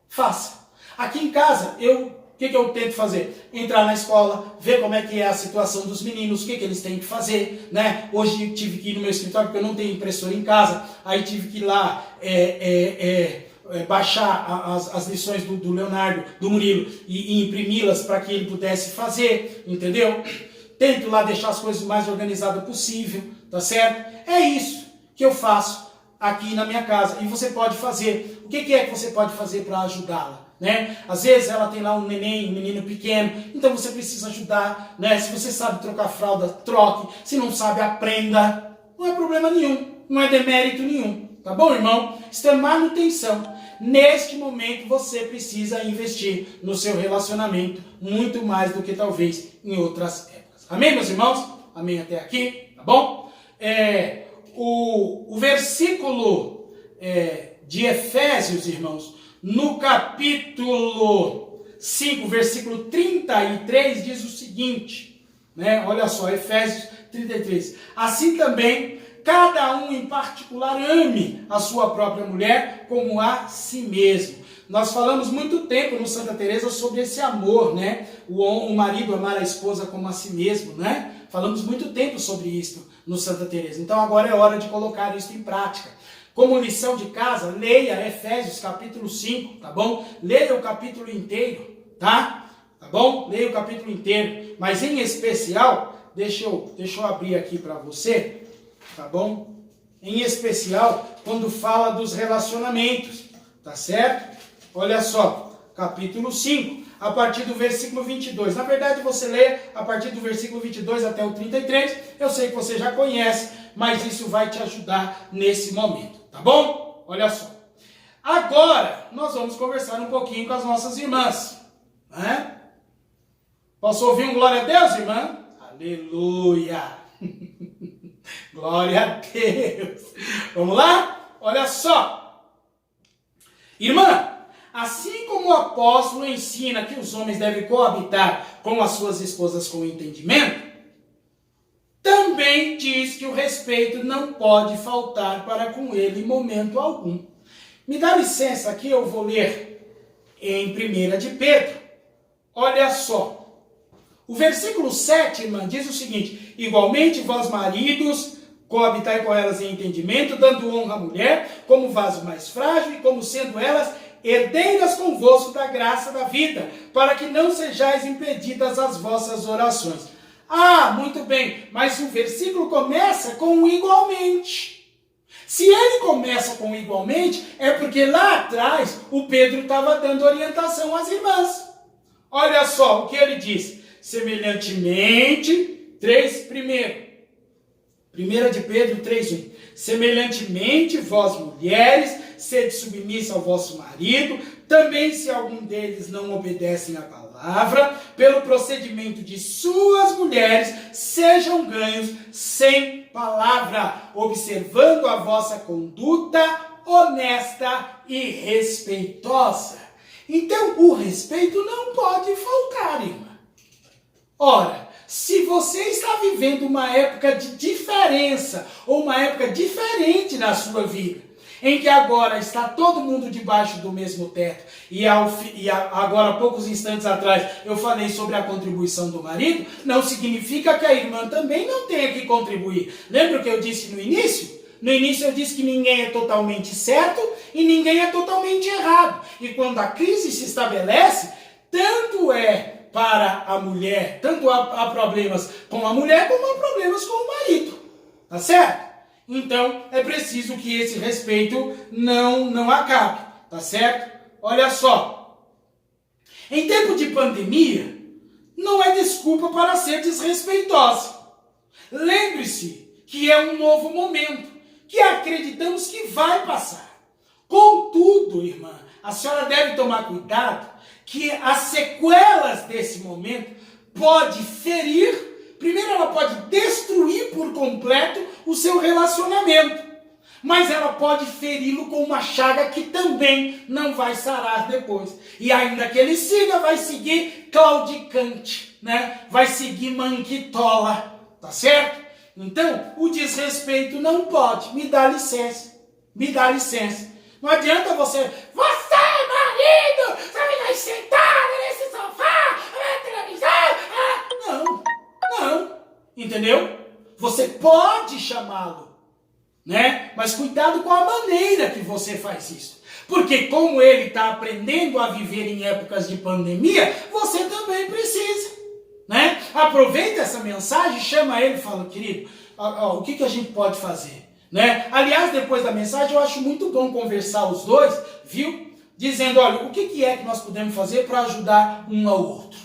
Faça. Aqui em casa, o que eu tento fazer? Entrar na escola, ver como é que é a situação dos meninos, o que eles têm que fazer, né? Hoje eu tive que ir no meu escritório, porque eu não tenho impressora em casa, aí tive que ir lá baixar as lições do Leonardo, do Murilo, e imprimi-las para que ele pudesse fazer, entendeu? Tento lá deixar as coisas o mais organizadas possível, tá certo? É isso que eu faço aqui na minha casa, e você pode fazer. O que é que você pode fazer para ajudá-la? Né? Às vezes ela tem lá um neném, um menino pequeno, então você precisa ajudar, né? Se você sabe trocar fralda, troque. Se não sabe, aprenda. Não é problema nenhum, não é demérito nenhum, tá bom, irmão? Isso é manutenção. Neste momento você precisa investir no seu relacionamento muito mais do que talvez em outras épocas. Amém, meus irmãos? Amém até aqui, tá bom? O versículo de Efésios, irmãos, no capítulo 5, versículo 33, diz o seguinte, né? Olha só, Efésios 33. Assim também, cada um em particular ame a sua própria mulher como a si mesmo. Nós falamos muito tempo no Santa Teresa sobre esse amor, né? O marido amar a esposa como a si mesmo, né? Falamos muito tempo sobre isso no Santa Teresa. Então agora é hora de colocar isso em prática. Como lição de casa, leia Efésios capítulo 5, tá bom? Leia o capítulo inteiro, tá? Tá bom? Leia o capítulo inteiro. Mas em especial, deixa eu abrir aqui para você, tá bom? Em especial, quando fala dos relacionamentos, tá certo? Olha só, capítulo 5, a partir do versículo 22. Na verdade, você lê a partir do versículo 22 até o 33. Eu sei que você já conhece, mas isso vai te ajudar nesse momento. Tá bom? Olha só. Agora, nós vamos conversar um pouquinho com as nossas irmãs. Né? Posso ouvir um glória a Deus, irmã? Aleluia! Glória a Deus! Vamos lá? Olha só. Irmã, assim como o apóstolo ensina que os homens devem coabitar com as suas esposas com entendimento, também diz que o respeito não pode faltar para com ele em momento algum. Me dá licença aqui, eu vou ler em 1 de Pedro. Olha só. O versículo 7, irmã, diz o seguinte: igualmente vós maridos, coabitai com elas em entendimento, dando honra à mulher, como vaso mais frágil, e como sendo elas herdeiras convosco da graça da vida, para que não sejais impedidas as vossas orações. Ah, muito bem, mas o versículo começa com igualmente. Se ele começa com igualmente, é porque lá atrás o Pedro estava dando orientação às irmãs. Olha só o que ele diz. Semelhantemente, 3 primeiro. 1 de Pedro 3:1. Semelhantemente, vós mulheres, sede submissa ao vosso marido, também se algum deles não obedecem à palavra, pelo procedimento de suas mulheres, sejam ganhos sem palavra, observando a vossa conduta honesta e respeitosa. Então, o respeito não pode faltar, irmã. Ora, se você está vivendo uma época de diferença, ou uma época diferente na sua vida, em que agora está todo mundo debaixo do mesmo teto, agora, poucos instantes atrás, eu falei sobre a contribuição do marido, não significa que a irmã também não tenha que contribuir. Lembra o que eu disse no início? No início eu disse que ninguém é totalmente certo e ninguém é totalmente errado. E quando a crise se estabelece, tanto é para a mulher, tanto há problemas com a mulher, como há problemas com o marido. Tá certo? Então, é preciso que esse respeito não acabe. Tá certo? Olha só. Em tempo de pandemia, não é desculpa para ser desrespeitosa. Lembre-se que é um novo momento, que acreditamos que vai passar. Contudo, irmã, a senhora deve tomar cuidado que as sequelas desse momento pode ferir, primeiro ela pode destruir por completo o seu relacionamento, mas ela pode feri-lo com uma chaga que também não vai sarar depois. E ainda que ele siga, vai seguir claudicante, né? Vai seguir manquitola, tá certo? Então, o desrespeito não pode. Me dá licença. Me dá licença. Não adianta você marido, você vai sentado nesse sofá, televisão. Não. Entendeu? Você pode chamá-lo, né? Mas cuidado com a maneira que você faz isso. Porque como ele está aprendendo a viver em épocas de pandemia, você também precisa, né? Aproveita essa mensagem, chama ele e fala, querido, o que a gente pode fazer? Né? Aliás, depois da mensagem, eu acho muito bom conversar os dois, viu? Dizendo, olha, o que é que nós podemos fazer para ajudar um ao outro?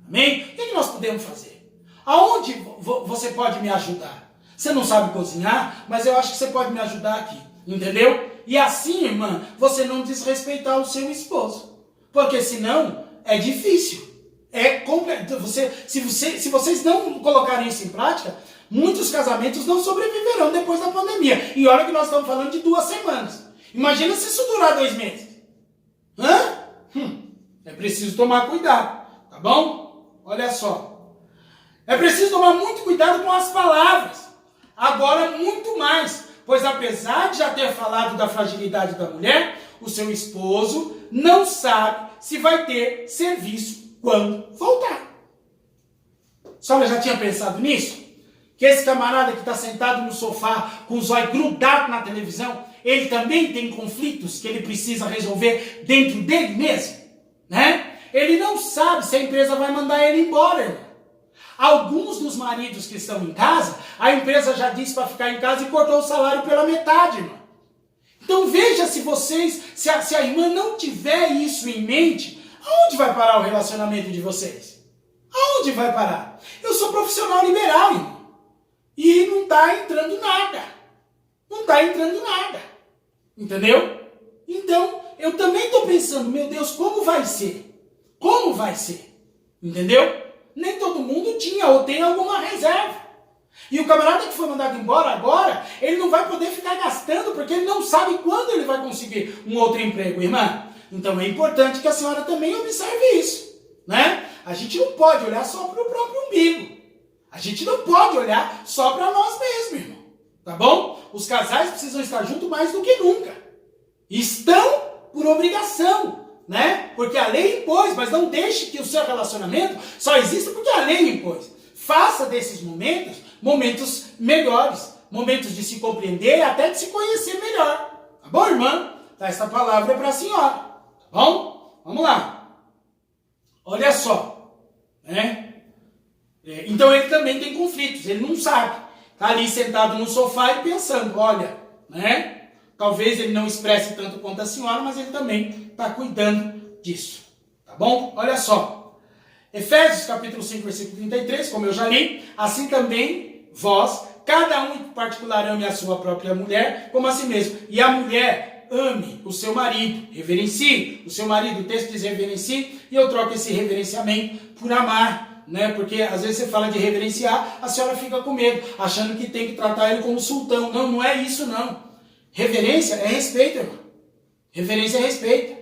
Amém? O que nós podemos fazer? Aonde você pode me ajudar? Você não sabe cozinhar, mas eu acho que você pode me ajudar aqui, entendeu? E assim, irmã, você não desrespeitar o seu esposo. Porque senão, é difícil. Se vocês não colocarem isso em prática, muitos casamentos não sobreviverão depois da pandemia. E olha que nós estamos falando de 2 semanas. Imagina se isso durar 2 meses. É preciso tomar cuidado, tá bom? Olha só. É preciso tomar muito cuidado com as palavras. Agora muito mais. Pois apesar de já ter falado da fragilidade da mulher, o seu esposo não sabe se vai ter serviço quando voltar. A senhora já tinha pensado nisso? Que esse camarada que está sentado no sofá com os olhos grudados na televisão, ele também tem conflitos que ele precisa resolver dentro dele mesmo, né? Ele não sabe se a empresa vai mandar ele embora, irmão. Alguns dos maridos que estão em casa, a empresa já disse para ficar em casa e cortou o salário pela metade, irmão. Então veja se a irmã não tiver isso em mente, aonde vai parar o relacionamento de vocês? Aonde vai parar? Eu sou profissional liberal, irmão. E não está entrando nada. Não está entrando nada. Entendeu? Então, eu também estou pensando, meu Deus, como vai ser? Como vai ser? Entendeu? Nem todo mundo tinha ou tem alguma reserva. E o camarada que foi mandado embora agora, ele não vai poder ficar gastando, porque ele não sabe quando ele vai conseguir um outro emprego, irmã. Então é importante que a senhora também observe isso, né? A gente não pode olhar só para o próprio umbigo. A gente não pode olhar só para nós mesmos, irmão. Tá bom? Os casais precisam estar juntos mais do que nunca. Estão por obrigação, né? Porque a lei impôs, mas não deixe que o seu relacionamento só exista porque a lei impôs. Faça desses momentos melhores, momentos de se compreender e até de se conhecer melhor. Tá bom, irmã? Tá, essa palavra é para a senhora. Tá bom? Vamos lá. Olha só, né? Então ele também tem conflitos, ele não sabe. Está ali sentado no sofá e pensando, olha, né? Talvez ele não expresse tanto quanto a senhora, mas ele também está cuidando disso, tá bom? Olha só, Efésios capítulo 5, versículo 33, como eu já li, assim também vós, cada um em particular ame a sua própria mulher como a si mesmo, e a mulher ame o seu marido, reverencie o seu marido, o texto diz reverencie, e eu troco esse reverenciamento por amar, né? Porque às vezes você fala de reverenciar, a senhora fica com medo, achando que tem que tratar ele como sultão. Não, não é isso não. Reverência é respeito, irmão. Reverência é respeito,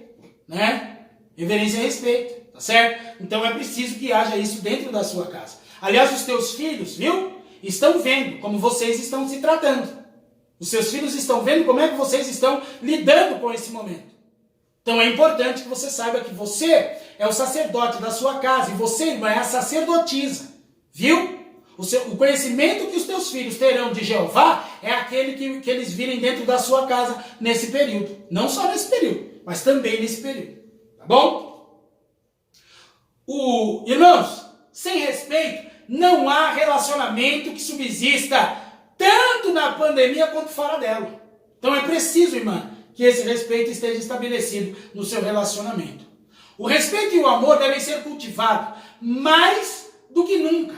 né? Reverência é respeito, tá certo? Então é preciso que haja isso dentro da sua casa. Aliás, os teus filhos, viu? Estão vendo como vocês estão se tratando. Os seus filhos estão vendo como é que vocês estão lidando com esse momento. Então é importante que você saiba que você é o sacerdote da sua casa e você, irmã, é a sacerdotisa, viu? O conhecimento que os teus filhos terão de Jeová é aquele que eles virem dentro da sua casa nesse período. Não só nesse período, mas também nesse período. Tá bom? Irmãos, sem respeito, não há relacionamento que subsista tanto na pandemia quanto fora dela. Então é preciso, irmã, que esse respeito esteja estabelecido no seu relacionamento. O respeito e o amor devem ser cultivados mais do que nunca.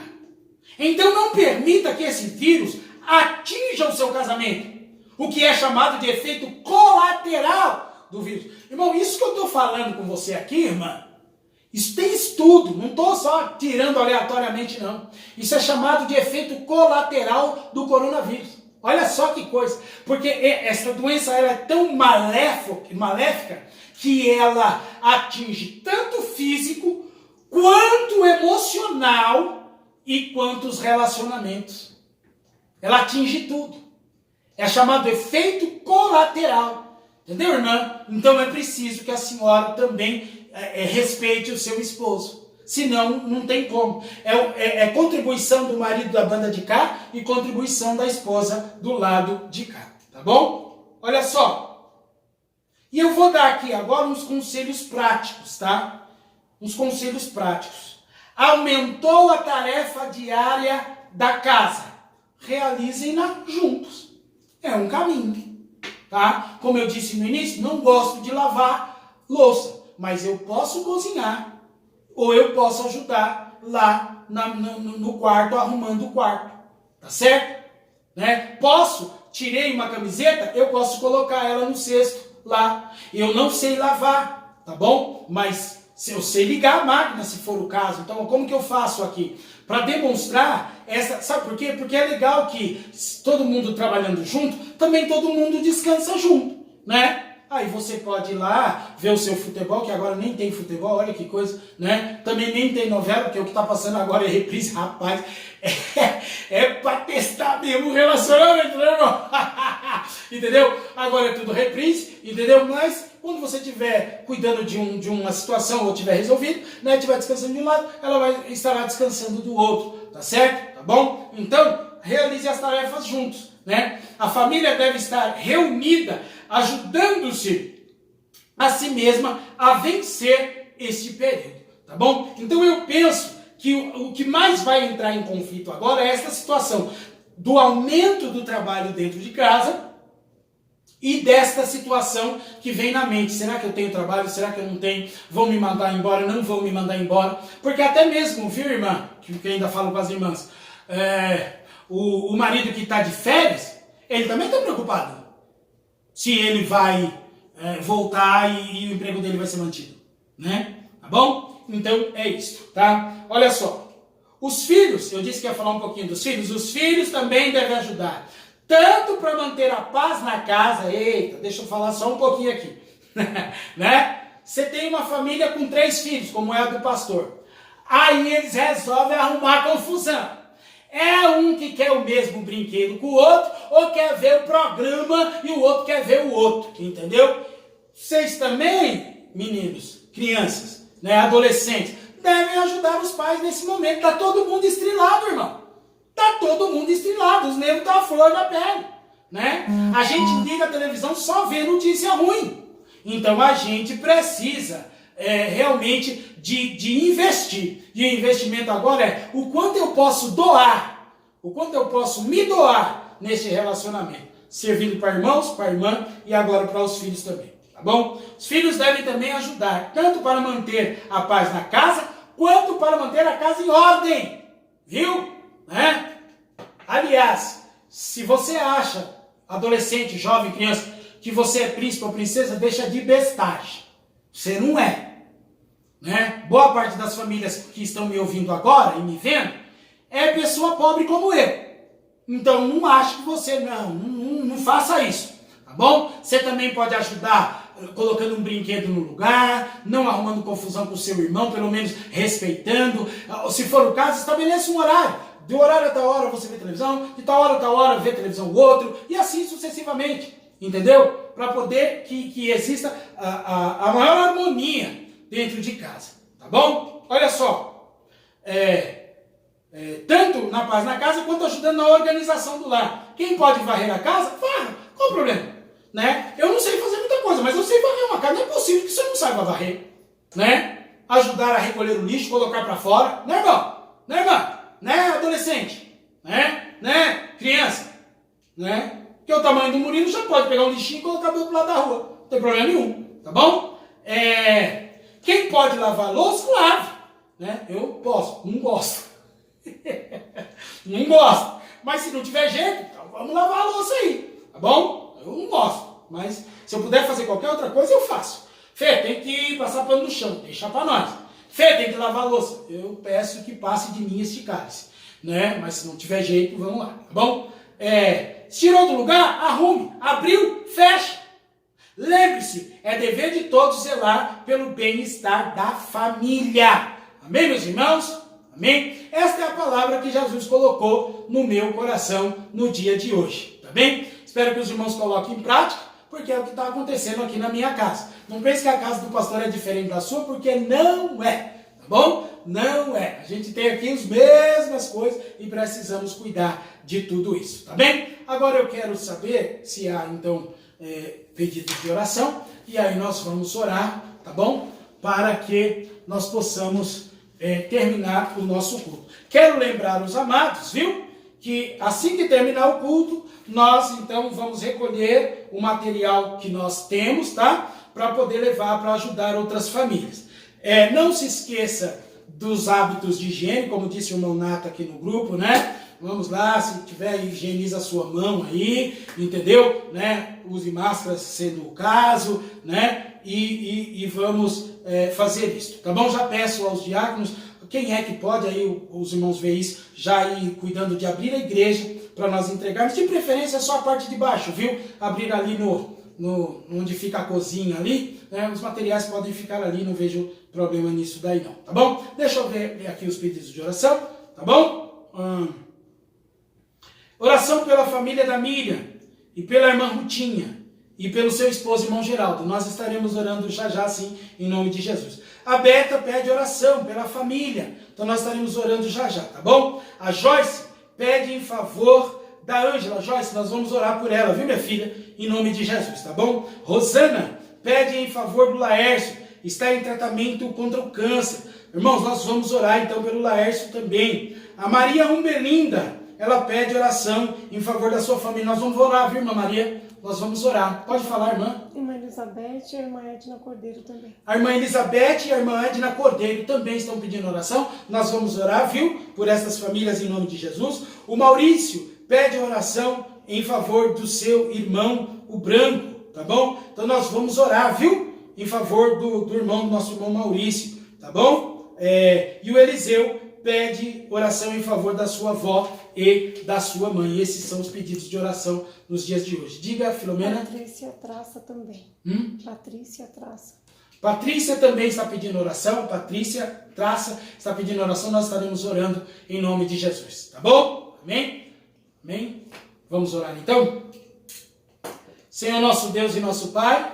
Então não permita que esse vírus atinja o seu casamento, o que é chamado de efeito colateral do vírus. Irmão, isso que eu estou falando com você aqui, irmã, isso tem estudo, não estou só tirando aleatoriamente não. Isso é chamado de efeito colateral do coronavírus. Olha só que coisa, porque essa doença ela é tão maléfica que ela atinge tanto o físico quanto o emocional e quanto os relacionamentos. Ela atinge tudo. É chamado efeito colateral. Entendeu, irmã? Então é preciso que a senhora também respeite o seu esposo. Senão, não tem como. É contribuição do marido da banda de cá e contribuição da esposa do lado de cá. Tá bom? Olha só. E eu vou dar aqui agora uns conselhos práticos, tá? Uns conselhos práticos. Aumentou a tarefa diária da casa. Realizem-na juntos. É um caminho, tá? Como eu disse no início, não gosto de lavar louça, mas eu posso cozinhar, ou eu posso ajudar lá no quarto, arrumando o quarto, tá certo? Né? Tirei uma camiseta, eu posso colocar ela no cesto lá. Eu não sei lavar, tá bom? Mas eu sei ligar a máquina, se for o caso. Então, como que eu faço aqui? Para demonstrar essa... Sabe por quê? Porque é legal que todo mundo trabalhando junto, também todo mundo descansa junto, né? Aí você pode ir lá ver o seu futebol, que agora nem tem futebol, olha que coisa, né? Também nem tem novela, porque o que está passando agora é reprise, rapaz. É para testar mesmo o relacionamento, né, irmão? Entendeu? Agora é tudo reprise, entendeu? Mas quando você estiver cuidando de uma situação ou estiver resolvido, né, estiver descansando de um lado, ela estará descansando do outro, tá certo? Tá bom? Então, realize as tarefas juntos, né? A família deve estar reunida, ajudando-se a si mesma a vencer este período, tá bom? Então eu penso que o que mais vai entrar em conflito agora é essa situação do aumento do trabalho dentro de casa e desta situação que vem na mente. Será que eu tenho trabalho? Será que eu não tenho? Vão me mandar embora? Não vão me mandar embora? Porque até mesmo, viu, irmã, que ainda falo com as irmãs, o marido que está de férias, ele também está preocupado se ele vai voltar e o emprego dele vai ser mantido, né? Tá bom? Então é isso, tá? Olha só, os filhos, eu disse que ia falar um pouquinho dos filhos, os filhos também devem ajudar, tanto para manter a paz na casa. Eita, deixa eu falar só um pouquinho aqui, né? Você tem uma família com 3 filhos, como é a do pastor, aí eles resolvem arrumar confusão. É um que quer o mesmo brinquedo que o outro, ou quer ver o programa e o outro quer ver o outro, entendeu? Vocês também, meninos, crianças, né, adolescentes, devem ajudar os pais nesse momento. Tá todo mundo estrilado, irmão. Tá todo mundo estrilado, os nervos estão à flor da pele, né? A gente liga a televisão só vê notícia ruim. Então a gente precisa realmente de investir. E o investimento agora é o quanto eu posso doar, o quanto eu posso me doar nesse relacionamento. servindo para irmãos, para irmã e agora para os filhos também, tá bom? Os filhos devem também ajudar, tanto para manter a paz na casa, quanto para manter a casa em ordem, viu? Né? Aliás, se você acha, adolescente, jovem, criança, que você é príncipe ou princesa, deixa de bestagem. Você não é. Né? Boa parte das famílias que estão me ouvindo agora e me vendo é pessoa pobre como eu. Então não acho que você não faça isso, tá bom? Você também pode ajudar colocando um brinquedo no lugar, não arrumando confusão com o seu irmão, pelo menos respeitando. Se for o caso, estabeleça um horário. De horário a tal hora você vê televisão, de tal hora a tal hora vê televisão o outro, e assim sucessivamente, entendeu? Para poder que exista a maior harmonia dentro de casa, tá bom? Olha só, tanto na paz na casa, quanto ajudando na organização do lar. Quem pode varrer a casa, varra, qual o problema? Né? Eu não sei fazer muita coisa, mas eu sei varrer uma casa, não é possível que você não saiba varrer, né? Ajudar a recolher o lixo, colocar para fora, né, irmão? Né, irmã? Né, adolescente? Né, criança? Né? Porque o tamanho do Murilo já pode pegar um lixinho e colocar do outro lado da rua, não tem problema nenhum, tá bom? Quem pode lavar louça, lave, né? Eu posso, não gosto. Não gosto. Mas se não tiver jeito, então vamos lavar a louça aí, tá bom? Eu não gosto, mas se eu puder fazer qualquer outra coisa, eu faço. Fê, tem que passar pano no chão, deixa pra nós. Fê, tem que lavar a louça. Eu peço que passe de mim este cálice, né? Mas se não tiver jeito, vamos lá, tá bom? Se tirou do lugar, arrume. Abriu, fecha. Lembre-se, é dever de todos zelar pelo bem-estar da família. Amém, meus irmãos? Amém? Esta é a palavra que Jesus colocou no meu coração no dia de hoje, tá bem? Espero que os irmãos coloquem em prática, porque é o que está acontecendo aqui na minha casa. Não pense que a casa do pastor é diferente da sua, porque não é, tá bom? Não é. A gente tem aqui as mesmas coisas e precisamos cuidar de tudo isso, tá bem? Agora eu quero saber se há, então, pedido de oração, e aí nós vamos orar, tá bom? Para que nós possamos terminar o nosso culto. Quero lembrar os amados, viu? Que assim que terminar o culto, nós então vamos recolher o material que nós temos, tá? Para poder levar para ajudar outras famílias. Não se esqueça dos hábitos de higiene, como disse o irmão Nato aqui no grupo, né? Vamos lá, se tiver, higieniza a sua mão aí, entendeu? Né? Use máscara sendo o caso, né? E vamos fazer isso, tá bom? Já peço aos diáconos, quem é que pode, aí os irmãos veem isso, já ir cuidando de abrir a igreja para nós entregarmos, de preferência só a parte de baixo, viu? Abrir ali onde fica a cozinha ali, né? Os materiais podem ficar ali, não vejo problema nisso daí não, tá bom? Deixa eu ver aqui os pedidos de oração, tá bom? Oração pela família da Miriam e pela irmã Rutinha e pelo seu esposo, irmão Geraldo. Nós estaremos orando já, sim, em nome de Jesus. A Beta pede oração pela família, então nós estaremos orando já, tá bom? A Joyce pede em favor da Ângela. Joyce, nós vamos orar por ela, viu, minha filha? Em nome de Jesus, tá bom? Rosana pede em favor do Laércio, está em tratamento contra o câncer. Irmãos, nós vamos orar então pelo Laércio também. A Maria Umbelinda, ela pede oração em favor da sua família. Nós vamos orar, viu, irmã Maria? Nós vamos orar. Pode falar, irmã? Irmã Elizabeth e a irmã Edna Cordeiro também. A irmã Elizabeth e a irmã Edna Cordeiro também estão pedindo oração. Nós vamos orar, viu? Por essas famílias em nome de Jesus. O Maurício pede oração em favor do seu irmão, o Branco, tá bom? Então nós vamos orar, viu? Em favor do irmão, do nosso irmão Maurício, tá bom? E o Eliseu pede oração em favor da sua avó e da sua mãe. Esses são os pedidos de oração nos dias de hoje. Diga, Filomena. Patrícia Traça também. Patrícia Traça. Patrícia também está pedindo oração. Patrícia Traça está pedindo oração. Nós estaremos orando em nome de Jesus. Tá bom? Amém? Amém? Vamos orar então? Senhor nosso Deus e nosso Pai,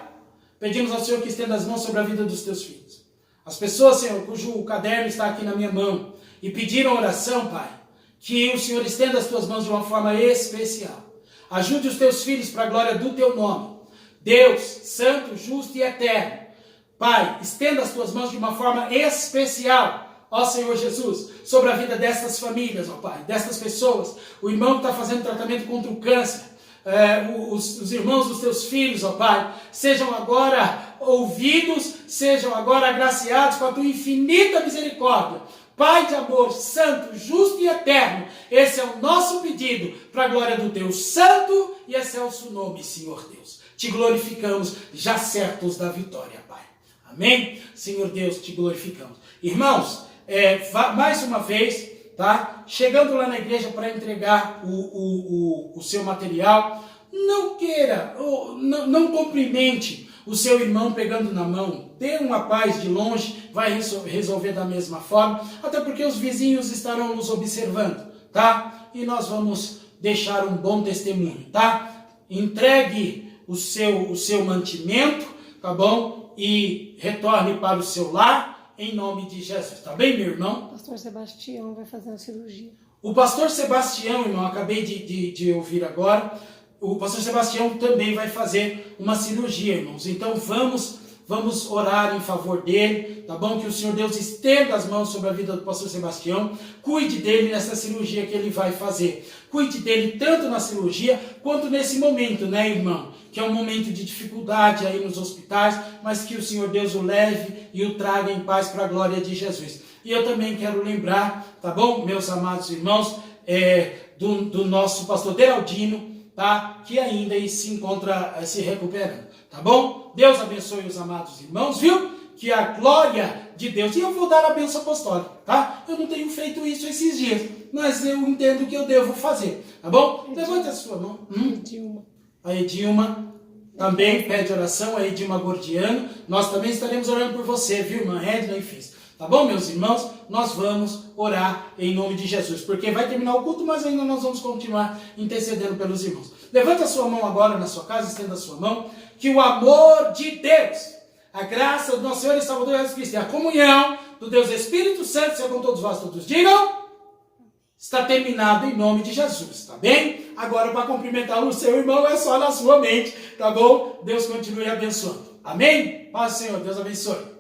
pedimos ao Senhor que estenda as mãos sobre a vida dos teus filhos. As pessoas, Senhor, cujo caderno está aqui na minha mão e pediram oração, Pai, que o Senhor estenda as tuas mãos de uma forma especial. Ajude os teus filhos para a glória do teu nome. Deus, santo, justo e eterno. Pai, estenda as tuas mãos de uma forma especial, ó Senhor Jesus, sobre a vida destas famílias, ó Pai, destas pessoas. O irmão que está fazendo tratamento contra o câncer. os irmãos dos teus filhos, ó Pai, sejam agora ouvidos, sejam agora agraciados com a tua infinita misericórdia. Pai de amor, santo, justo e eterno, esse é o nosso pedido para a glória do teu santo e excelso nome, Senhor Deus. Te glorificamos, já certos da vitória, Pai. Amém? Senhor Deus, te glorificamos. Irmãos, mais uma vez, tá? Chegando lá na igreja para entregar o seu material, não queira, não cumprimente o seu irmão pegando na mão. Dê uma paz de longe, vai resolver da mesma forma, até porque os vizinhos estarão nos observando, tá? E nós vamos deixar um bom testemunho, tá? Entregue o seu mantimento, tá bom? E retorne para o seu lar, em nome de Jesus, tá bem, meu irmão? O pastor Sebastião vai fazer uma cirurgia. O pastor Sebastião, irmão, acabei de ouvir agora, o pastor Sebastião também vai fazer uma cirurgia, irmãos. Então vamos orar em favor dele, tá bom? Que o Senhor Deus estenda as mãos sobre a vida do pastor Sebastião, cuide dele nessa cirurgia que ele vai fazer. Cuide dele tanto na cirurgia, quanto nesse momento, né, irmão? Que é um momento de dificuldade aí nos hospitais, mas que o Senhor Deus o leve e o traga em paz para a glória de Jesus. E eu também quero lembrar, tá bom, meus amados irmãos, do nosso pastor Deraldino, tá? Que ainda se encontra se recuperando, tá bom? Deus abençoe os amados irmãos, viu? Que a glória de Deus, e eu vou dar a bênção apostólica, tá? Eu não tenho feito isso esses dias, mas eu entendo que eu devo fazer, tá bom? Levante a sua mão. Edilma. A Edilma também pede oração, a Edilma Gordiano. Nós também estaremos orando por você, viu, irmã Edna e Fis. Tá bom, meus irmãos? Nós vamos orar em nome de Jesus, porque vai terminar o culto, mas ainda nós vamos continuar intercedendo pelos irmãos. Levanta a sua mão agora na sua casa, estenda a sua mão, que o amor de Deus, a graça do nosso Senhor e Salvador Jesus Cristo e a comunhão do Deus Espírito Santo, seja com todos vós, todos digam, está terminado em nome de Jesus, tá bem? Agora, para cumprimentar o seu irmão, é só na sua mente, tá bom? Deus continue abençoando. Amém? Paz do Senhor, Deus abençoe.